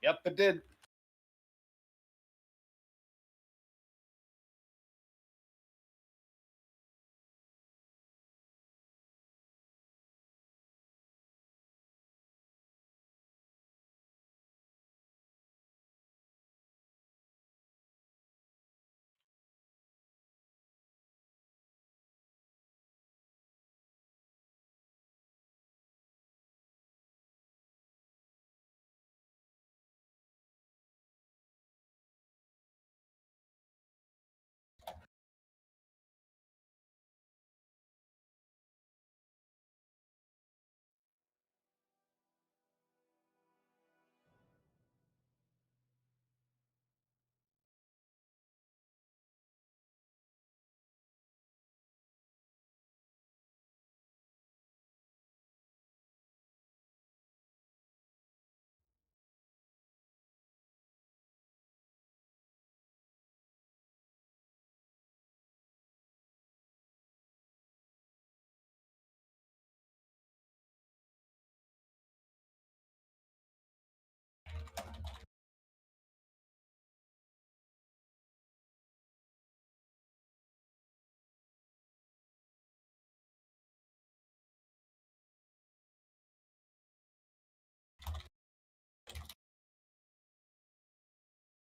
Yep, it did.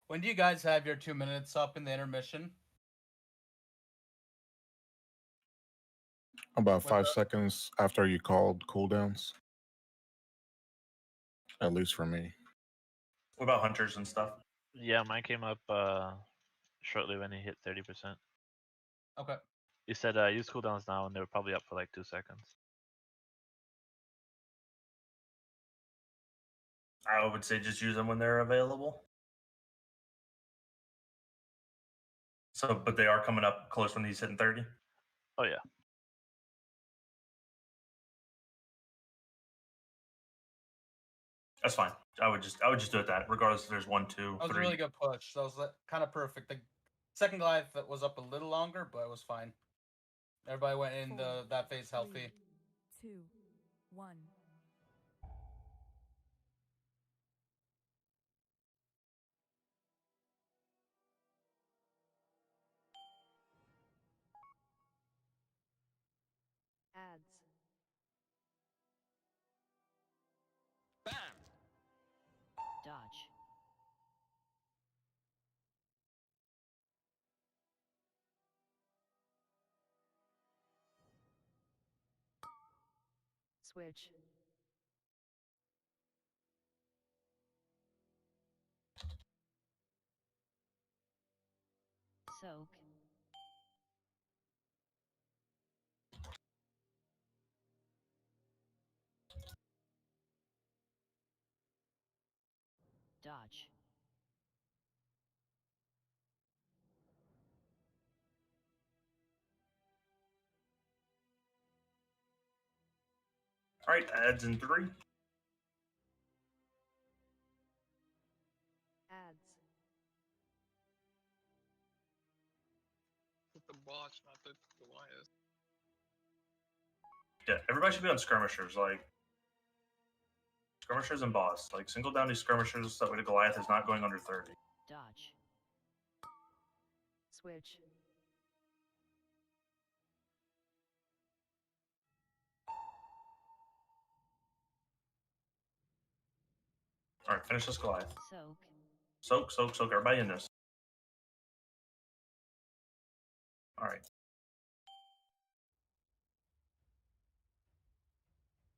When do you guys have your 2 minutes up in the intermission? About With 5 seconds after you called cooldowns. At least for me. What about hunters and stuff? Yeah, mine came up shortly when he hit 30%. Okay. You said use cooldowns now, and they were probably up for like 2 seconds. I would say just use them when they're available. So, but they are coming up close when he's hitting 30. Oh yeah. That's fine. I would just do it that regardless if there's 1, 2, That was 3. a really good push. That was kind of perfect. The second Goliath that was up a little longer, but it was fine. Everybody went in that phase healthy. 2, 1. Ads. Dodge. Switch. Soak. Dodge. All right, ads in 3. Ads. With the boss, not the Goliath. Yeah, everybody should be on skirmishers, like skirmishers and boss. Like single down these skirmishers, that way the Goliath is not going under 30. Dodge. Switch. All right, finish this Goliath. Soak. Soak, soak, soak. Everybody in this. All right.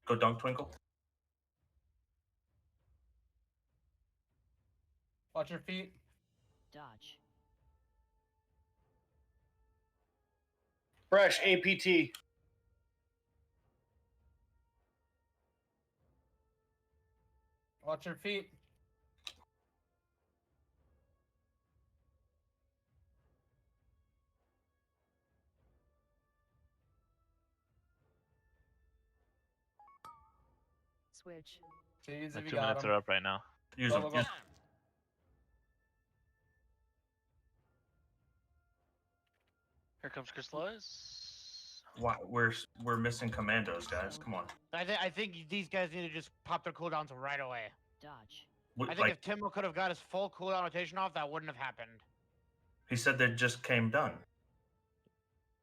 Go dunk, Twinkle. Watch your feet. Dodge. Fresh APT. Watch your feet. Switch. Jeez, My if you 2 got minutes him. are up right now. Use Go, them. go, go. Use Here comes Crystallize. Why, we're missing commandos, guys. Come on. I think these guys need to just pop their cooldowns right away. Dodge. I think Like if Timo could have got his full cooldown rotation off, that wouldn't have happened. he said, they just came done.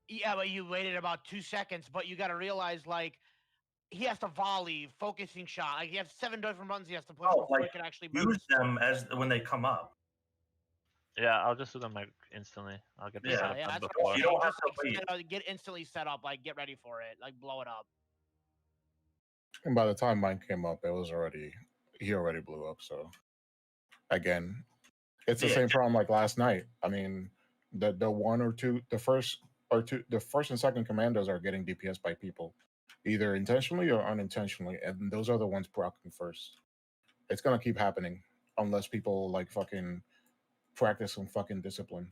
Yeah, but you waited about 2 seconds, but you got to realize, like, he has to volley, focusing shot. Like, he has 7 different buttons he has to push Oh, before like he can actually move. use them as when they come up. Yeah, I'll just do them like instantly. I'll get the Yeah, setup Yeah, done that's what before. I'm You saying. don't have Just to like, wait. get instantly set up. Like, get ready for it. Like, blow it up. And by the time mine came up, he already blew up. So again, it's the Yeah. same problem like last night. I mean, the one or two, the first and second commandos are getting DPS by people, either intentionally or unintentionally, and those are the ones proccing first. It's gonna keep happening unless people like fucking practice some fucking discipline.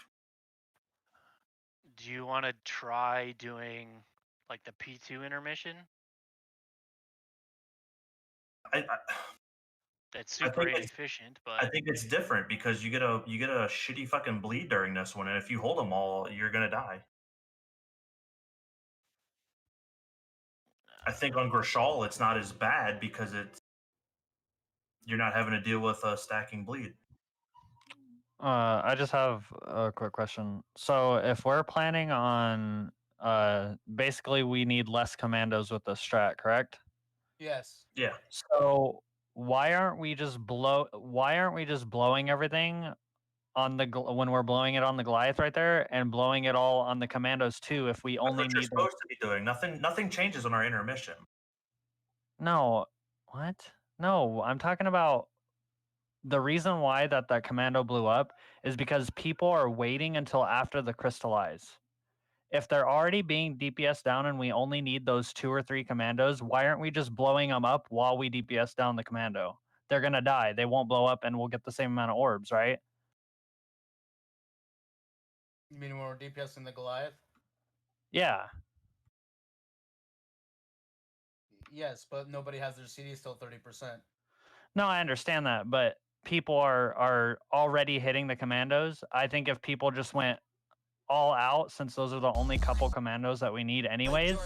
Do you want to try doing like the P2 intermission? I It's I super think it's- inefficient, I but think it's different because you get a shitty fucking bleed during this one, and if you hold them all, you're gonna die. I think on Grishal it's not as bad because you're not having to deal with a stacking bleed. I just have a quick question. So if we're planning on basically we need less commandos with the strat, correct? Yes. Yeah. So why aren't we just blowing everything on the when we're blowing it on the Goliath right there, and blowing it all on the commandos too. If we That's only what you're need the... supposed to be doing. Nothing changes on our intermission. No, what? No, I'm talking about the reason why that commando blew up is because people are waiting until after the crystallize. If they're already being DPS down and we only need those 2 or 3 commandos, why aren't we just blowing them up while we DPS down the commando? They're gonna die. They won't blow up, and we'll get the same amount of orbs, right? You mean more DPS in the Goliath? Yeah. Yes, but nobody has their CD still 30%. No, I understand that, but people are already hitting the commandos. I think if people just went all out, since those are the only couple commandos that we need anyways,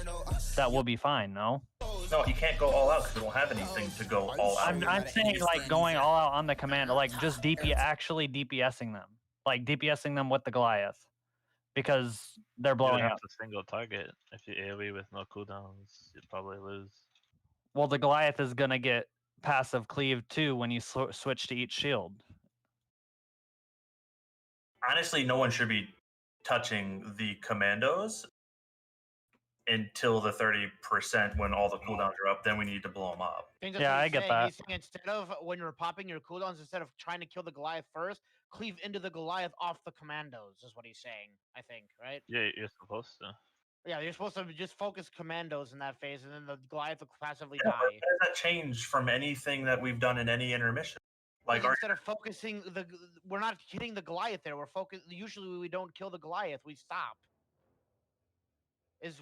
that will be fine, no? No, you can't go all out because we don't have anything to go all out. I'm saying like going all out on the commando, like just actually DPSing them. Like DPSing them with the Goliath. Because they're You blowing would have up. to single target. If you AoE with no cooldowns, you'd probably lose. Well, the Goliath is gonna get passive cleave too when you switch to each shield. Honestly, no one should be touching the commandos until the 30% when all the cooldowns are up. Then we need to blow them up. I think that's Yeah, what I he's get saying. that. He's saying instead of when you're popping your cooldowns, instead of trying to kill the Goliath first, cleave into the Goliath off the commandos, is what he's saying, I think, right? Yeah, you're supposed to. Yeah, you're supposed to just focus commandos in that phase, and then the Goliath will passively Yeah, but die. how does that change from anything that we've done in any intermission? Like, Because instead of focusing we're not hitting the Goliath there. We're focused. Usually, we don't kill the Goliath. We stop. Is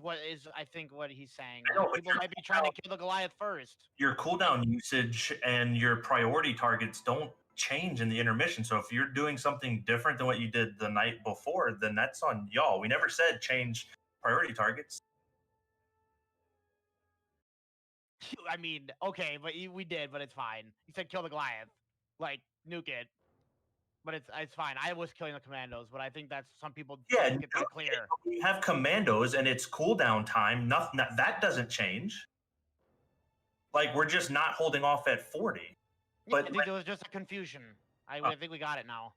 I think what he's saying. I know, Like, but people might be trying to kill the Goliath first. your cooldown usage and your priority targets don't change in the intermission. So if you're doing something different than what you did the night before, then that's on y'all. We never said change priority targets. I mean, okay, but we did, but it's fine. He said kill the Goliath, like nuke it, but it's fine. I was killing the commandos, but I think that's some people Yeah, didn't get that clear. We have commandos and it's cooldown time. Nothing that doesn't change. Like we're just not holding off at 40. Yeah, But I think there was just a confusion. I think we got it now.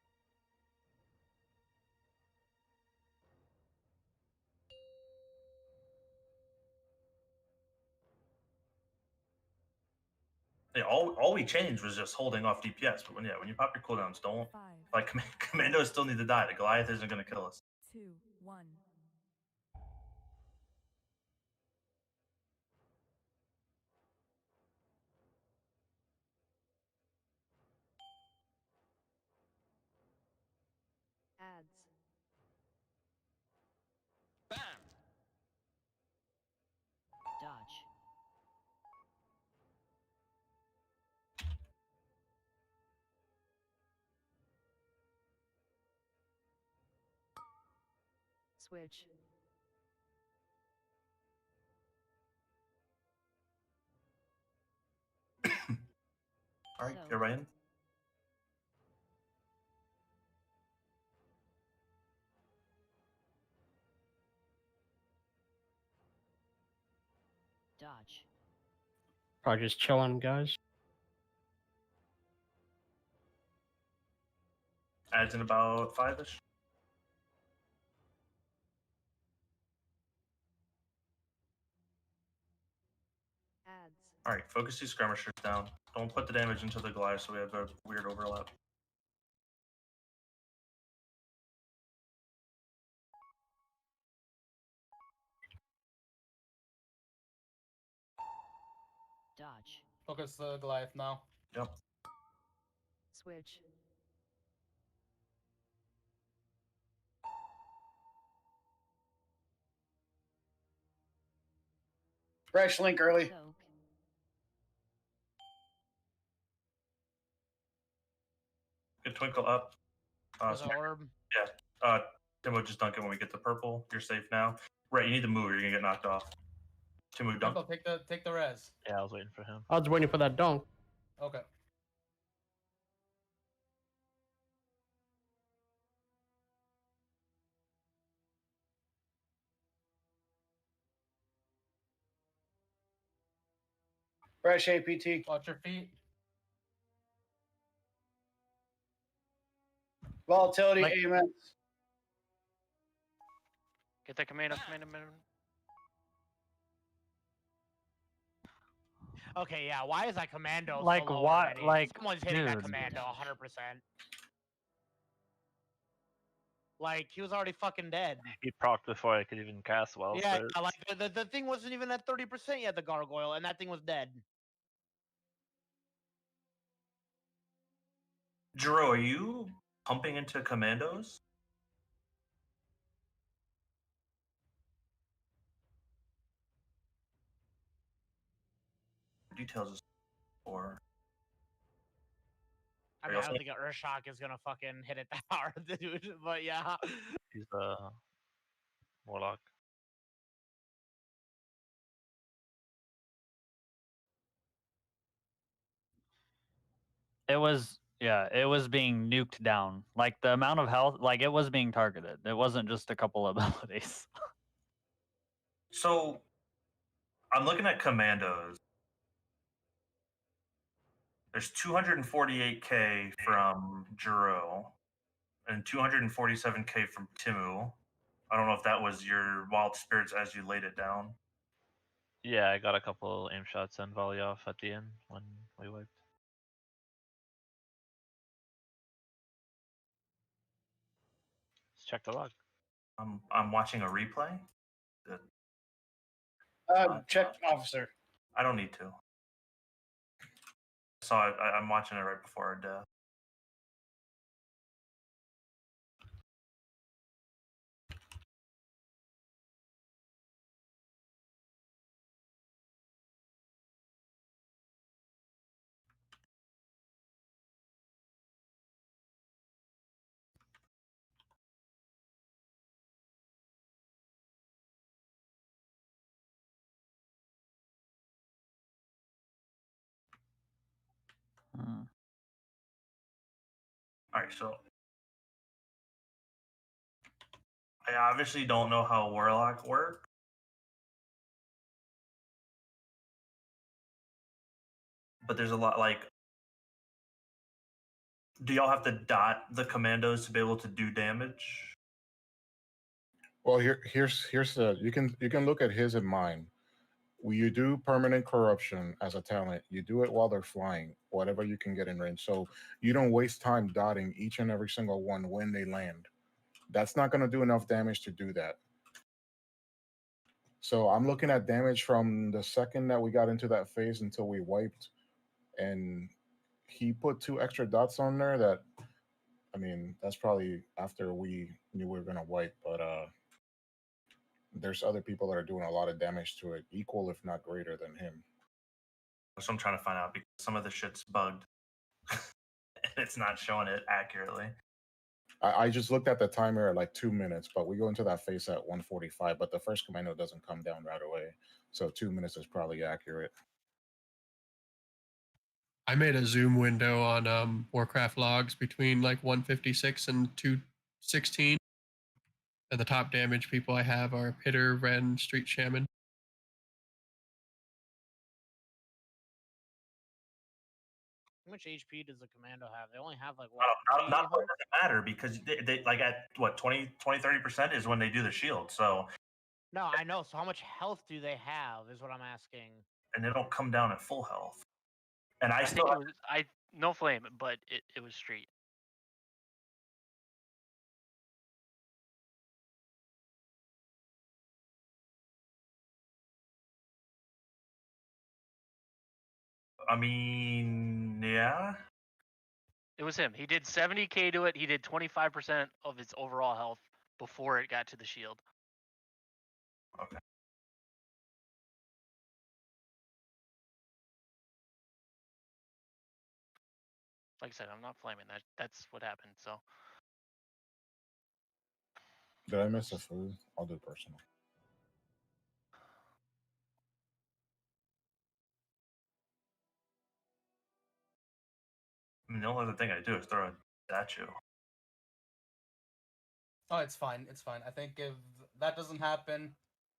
yeah, all we changed was just holding off DPS. But when you pop your cooldowns, don't like commandos still need to die. The Goliath isn't going to kill us. 2, 1. Ads. Bam. Dodge. Switch. All right, get right in. Dodge. Probably just chilling, guys. Adds in about 5-ish. Ads. All right, focus these skirmishers down. Don't put the damage into the Goliath so we have a weird overlap. Dodge. Focus the Goliath now. Yep. Switch. Fresh link early. Soak. Good twinkle up. There's an orb. Yeah. Timo, just dunk it when we get the purple. You're safe now. Right, you need to move or you're gonna get knocked off. Timo, dunk. Tempo, take the res. Yeah, I was waiting for him. I was waiting for that dunk. Okay. Fresh APT. Watch your feet. Volatility, Like- amen. Get that commando. Okay, yeah. Why is that commando Like, so low what- already? like, Someone's hitting that dude. commando 100%. Like, he was already fucking dead. He procced before I could even cast well. Yeah, like the thing wasn't even at 30% yet, the gargoyle, and that thing was dead. Jiro, are you pumping into commandos? Details is for. I Are mean, you I don't also- think Urshak is gonna fucking hit it that hard, dude. But yeah. He's the warlock. It was it was being nuked down. Like the amount of health, like it was being targeted. It wasn't just a couple of abilities. So, I'm looking at commandos. There's 248k from Jiro and 247k from Timu. I don't know if that was your wild spirits as you laid it down. Yeah, I got a couple aim shots and volley off at the end when we wiped. Let's check the log. I'm watching a replay. Check officer. I don't need to. Saw it. I'm watching it right before our death. All right, so I obviously don't know how Warlock works. But there's a lot like, do y'all have to dot the commandos to be able to do damage? Well, here's the you can look at his and mine. When you do permanent corruption as a talent, you do it while they're flying, whatever you can get in range. So you don't waste time dotting each and every single one when they land. That's not going to do enough damage to do that. So I'm looking at damage from the second that we got into that phase until we wiped, and he put 2 extra dots on there that, I mean, that's probably after we knew we were going to wipe, but there's other people that are doing a lot of damage to it, equal if not greater than him. That's what I'm trying to find out because some of the shit's bugged and it's not showing it accurately. I just looked at the timer at like 2 minutes, but we go into that phase at 1:45, but the first commando doesn't come down right away. So 2 minutes is probably accurate. I made a zoom window on Warcraft logs between like 156 and 216. And the top damage people I have are Pitter, Ren, Street Shaman. How much HP does the commando have? They only have like what? Not doesn't matter because they like at what 20-30% is when they do the shield. So No, I know. So how much health do they have? Is what I'm asking. and they don't come down at full health. And I I still think it was no flame, but it was street. I mean, yeah. It was him. He did 70k to it. He did 25% of its overall health before it got to the shield. Okay. Like I said, I'm not flaming. That's what happened. So Did I miss a food? I'll do personal. I mean, the only other thing I do is throw a statue. Oh, it's fine. It's fine. I think if that doesn't happen,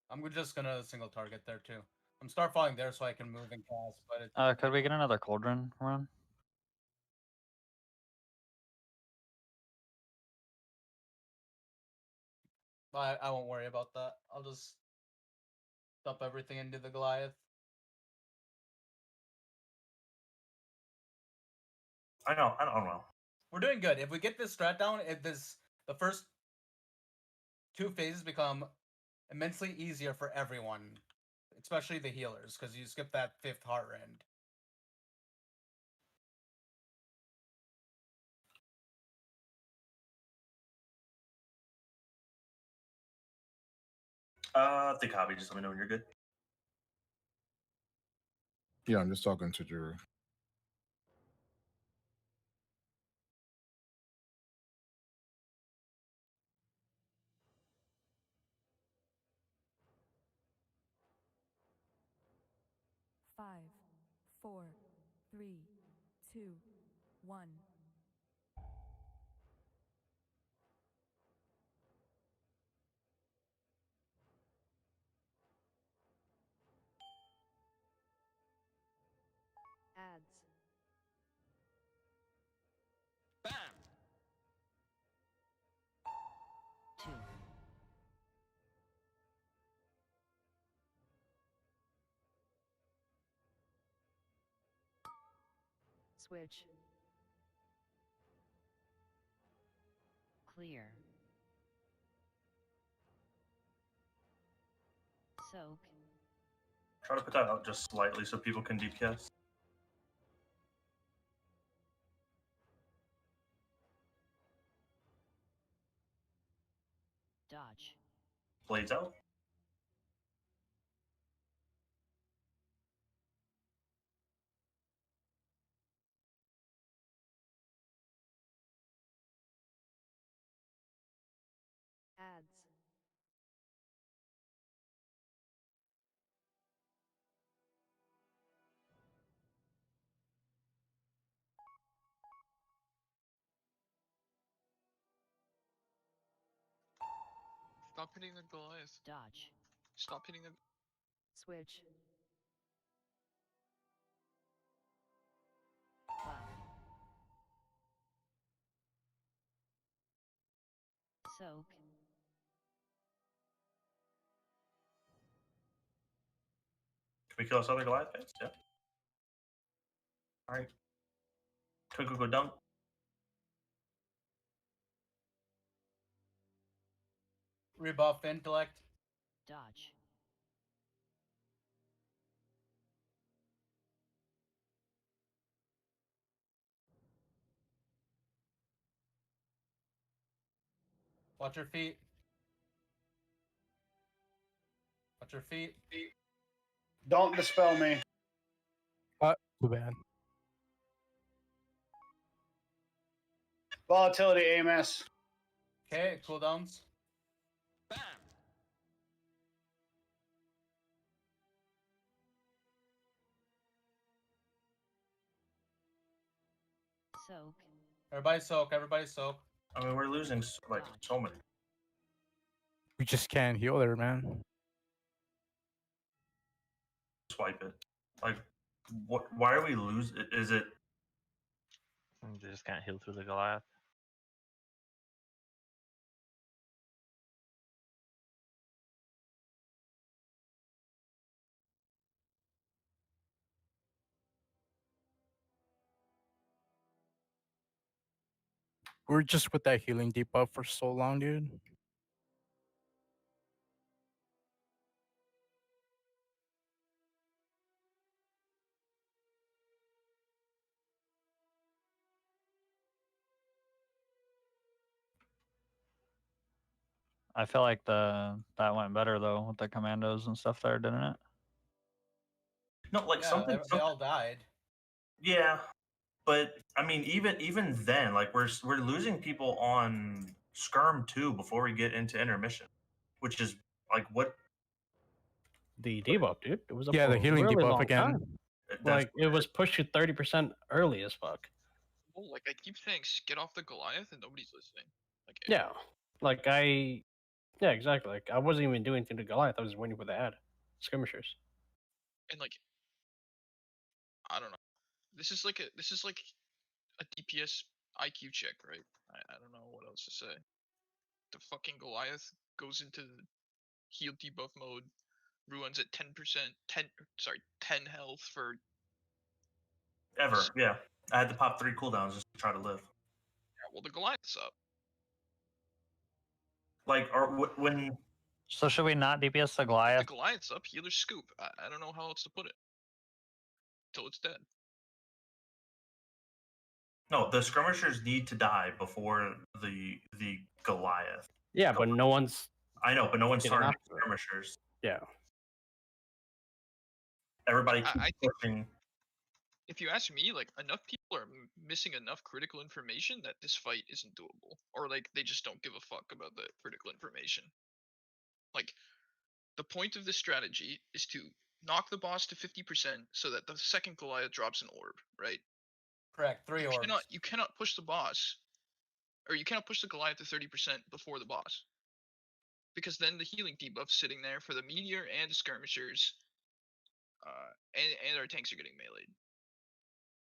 I'm just gonna single target there too. I'm start falling there so I can move and cast. But it's Could we get another cauldron run? I won't worry about that. I'll just dump everything into the Goliath. I don't know. We're doing good. If we get this strat down, the first 2 phases become immensely easier for everyone, especially the healers, because you skip that 5th heart rend. Think hobby. Just let me know when you're good. Yeah, I'm just talking to Drew. Five, 4, 3, 2, 1. Ads. Bam. 2. Switch. Clear. Soak. Try to put that out just slightly so people can DPS. Dodge. Blades out. Ads. Stop hitting the Goliath. Dodge. Stop hitting the. Switch. Buff. Soak. Can we kill this other Goliath face? Yeah. Alright. Twinkle go dunk. Rebuff intellect. Dodge. Watch your feet. Watch your feet. Don't dispel me. Too bad. Volatility AMS. Okay, cooldowns. Bam. Soak. Everybody soak. Everybody soak. I mean, we're losing like so many. We just can't heal there, man. Swipe it. Like, what? Why are we losing? Is it? They just can't heal through the Goliath. We're just with that healing debuff for so long, dude. I feel like that went better though with the commandos and stuff there, didn't it? No, like Yeah, something. they all died. Yeah, but I mean, even then, like we're losing people on Skirm too before we get into intermission, which is like what The debuff, dude. It was up Yeah, for the a healing really debuff long again. time. Like it was pushed to 30% early as fuck. Oh, like I keep saying, get off the Goliath, and nobody's listening. Like, Yeah. Like yeah, exactly. Like I wasn't even doing anything to Goliath. I was just waiting for the ad. Skirmishers. and like, I don't know. This is like a DPS IQ check, right? I don't know what else to say. The fucking Goliath goes into heal debuff mode, ruins at 10%, 10 health for Ever, yeah. I had to pop 3 cooldowns just to try to live. Yeah, well, the Goliath's up. Like, when So should we not DPS the The Goliath? Goliath's up, healer scoop. I don't know how else to put it. Till it's dead. no, the skirmishers need to die before the Goliath. Yeah, but no one's. I know, but no one's getting targeting after it. skirmishers. Yeah. Everybody I keeps think pushing. if you ask me, like, enough people are missing enough critical information that this fight isn't doable, or like they just don't give a fuck about the critical information. Like, the point of this strategy is to knock the boss to 50% so that the second Goliath drops an orb, right? Correct. 3 orbs. You cannot push the boss, or you cannot push the Goliath to 30% before the boss, because then the healing debuff's sitting there for the meteor and the skirmishers, and our tanks are getting meleeed.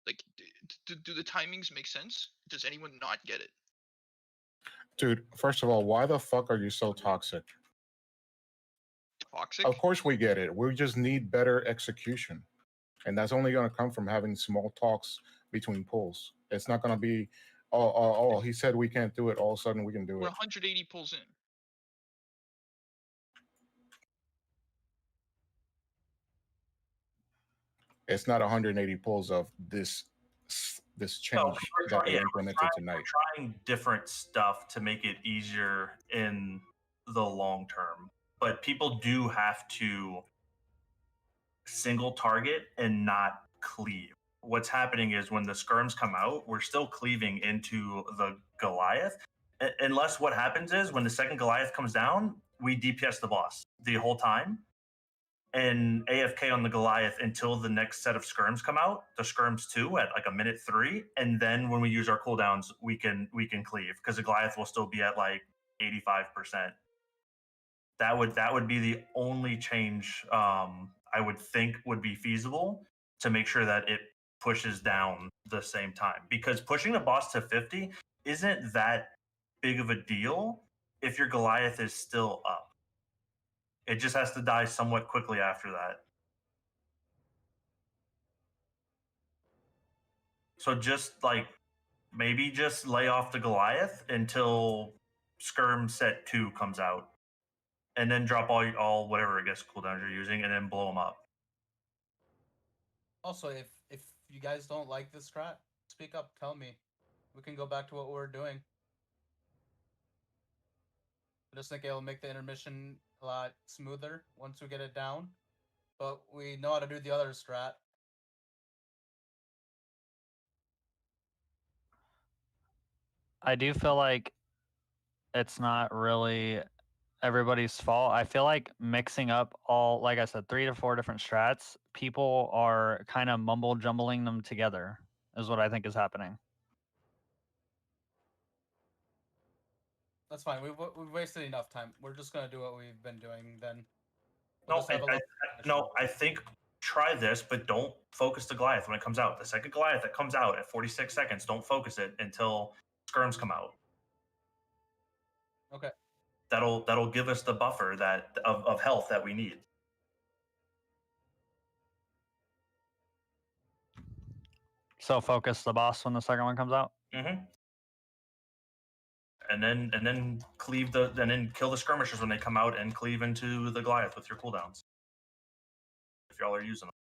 Like, do the timings make sense? Does anyone not get it? Dude, first of all, why the fuck are you so toxic? Toxic? Of course we get it. We just need better execution. And that's only going to come from having small talks between pulls. It's not going to be, oh, he said we can't do it. All of a sudden we can do We're it. 180 pulls in. It's not 180 pulls of this change that they implemented tonight. We're trying different stuff to make it easier in the long term, but people do have to single target and not cleave. What's happening is when the skirms come out, we're still cleaving into the Goliath. Unless what happens is when the second Goliath comes down, we DPS the boss the whole time and AFK on the Goliath until the next set of skirms come out, the skirms 2 at like a minute 3, and then when we use our cooldowns, we can cleave because the Goliath will still be at like 85%. That would be the only change I would think would be feasible to make sure that it pushes down the same time, because pushing the boss to 50 isn't that big of a deal if your Goliath is still up. It just has to die somewhat quickly after that. So just like maybe just lay off the Goliath until Skirm set 2 comes out, and then drop all whatever I guess cooldowns you're using, and then blow them up. Also, if you guys don't like this strat, speak up. Tell me. We can go back to what we're doing. I just think it'll make the intermission a lot smoother once we get it down. But we know how to do the other strat. I do feel like it's not really everybody's fault. I feel like mixing up all, like I said, 3 to 4 different strats, people are kind of mumble jumbling them together, is what I think is happening. That's fine. We've wasted enough time. We're just gonna do what we've been doing then. No, I think try this, but don't focus the Goliath when it comes out. The second Goliath that comes out at 46 seconds, don't focus it until skirms come out. Okay. That'll give us the buffer that of health that we need. So focus the boss when the second one comes out. Mm-hmm. And then cleave and then kill the skirmishers when they come out, and cleave into the Goliath with your cooldowns if y'all are using them.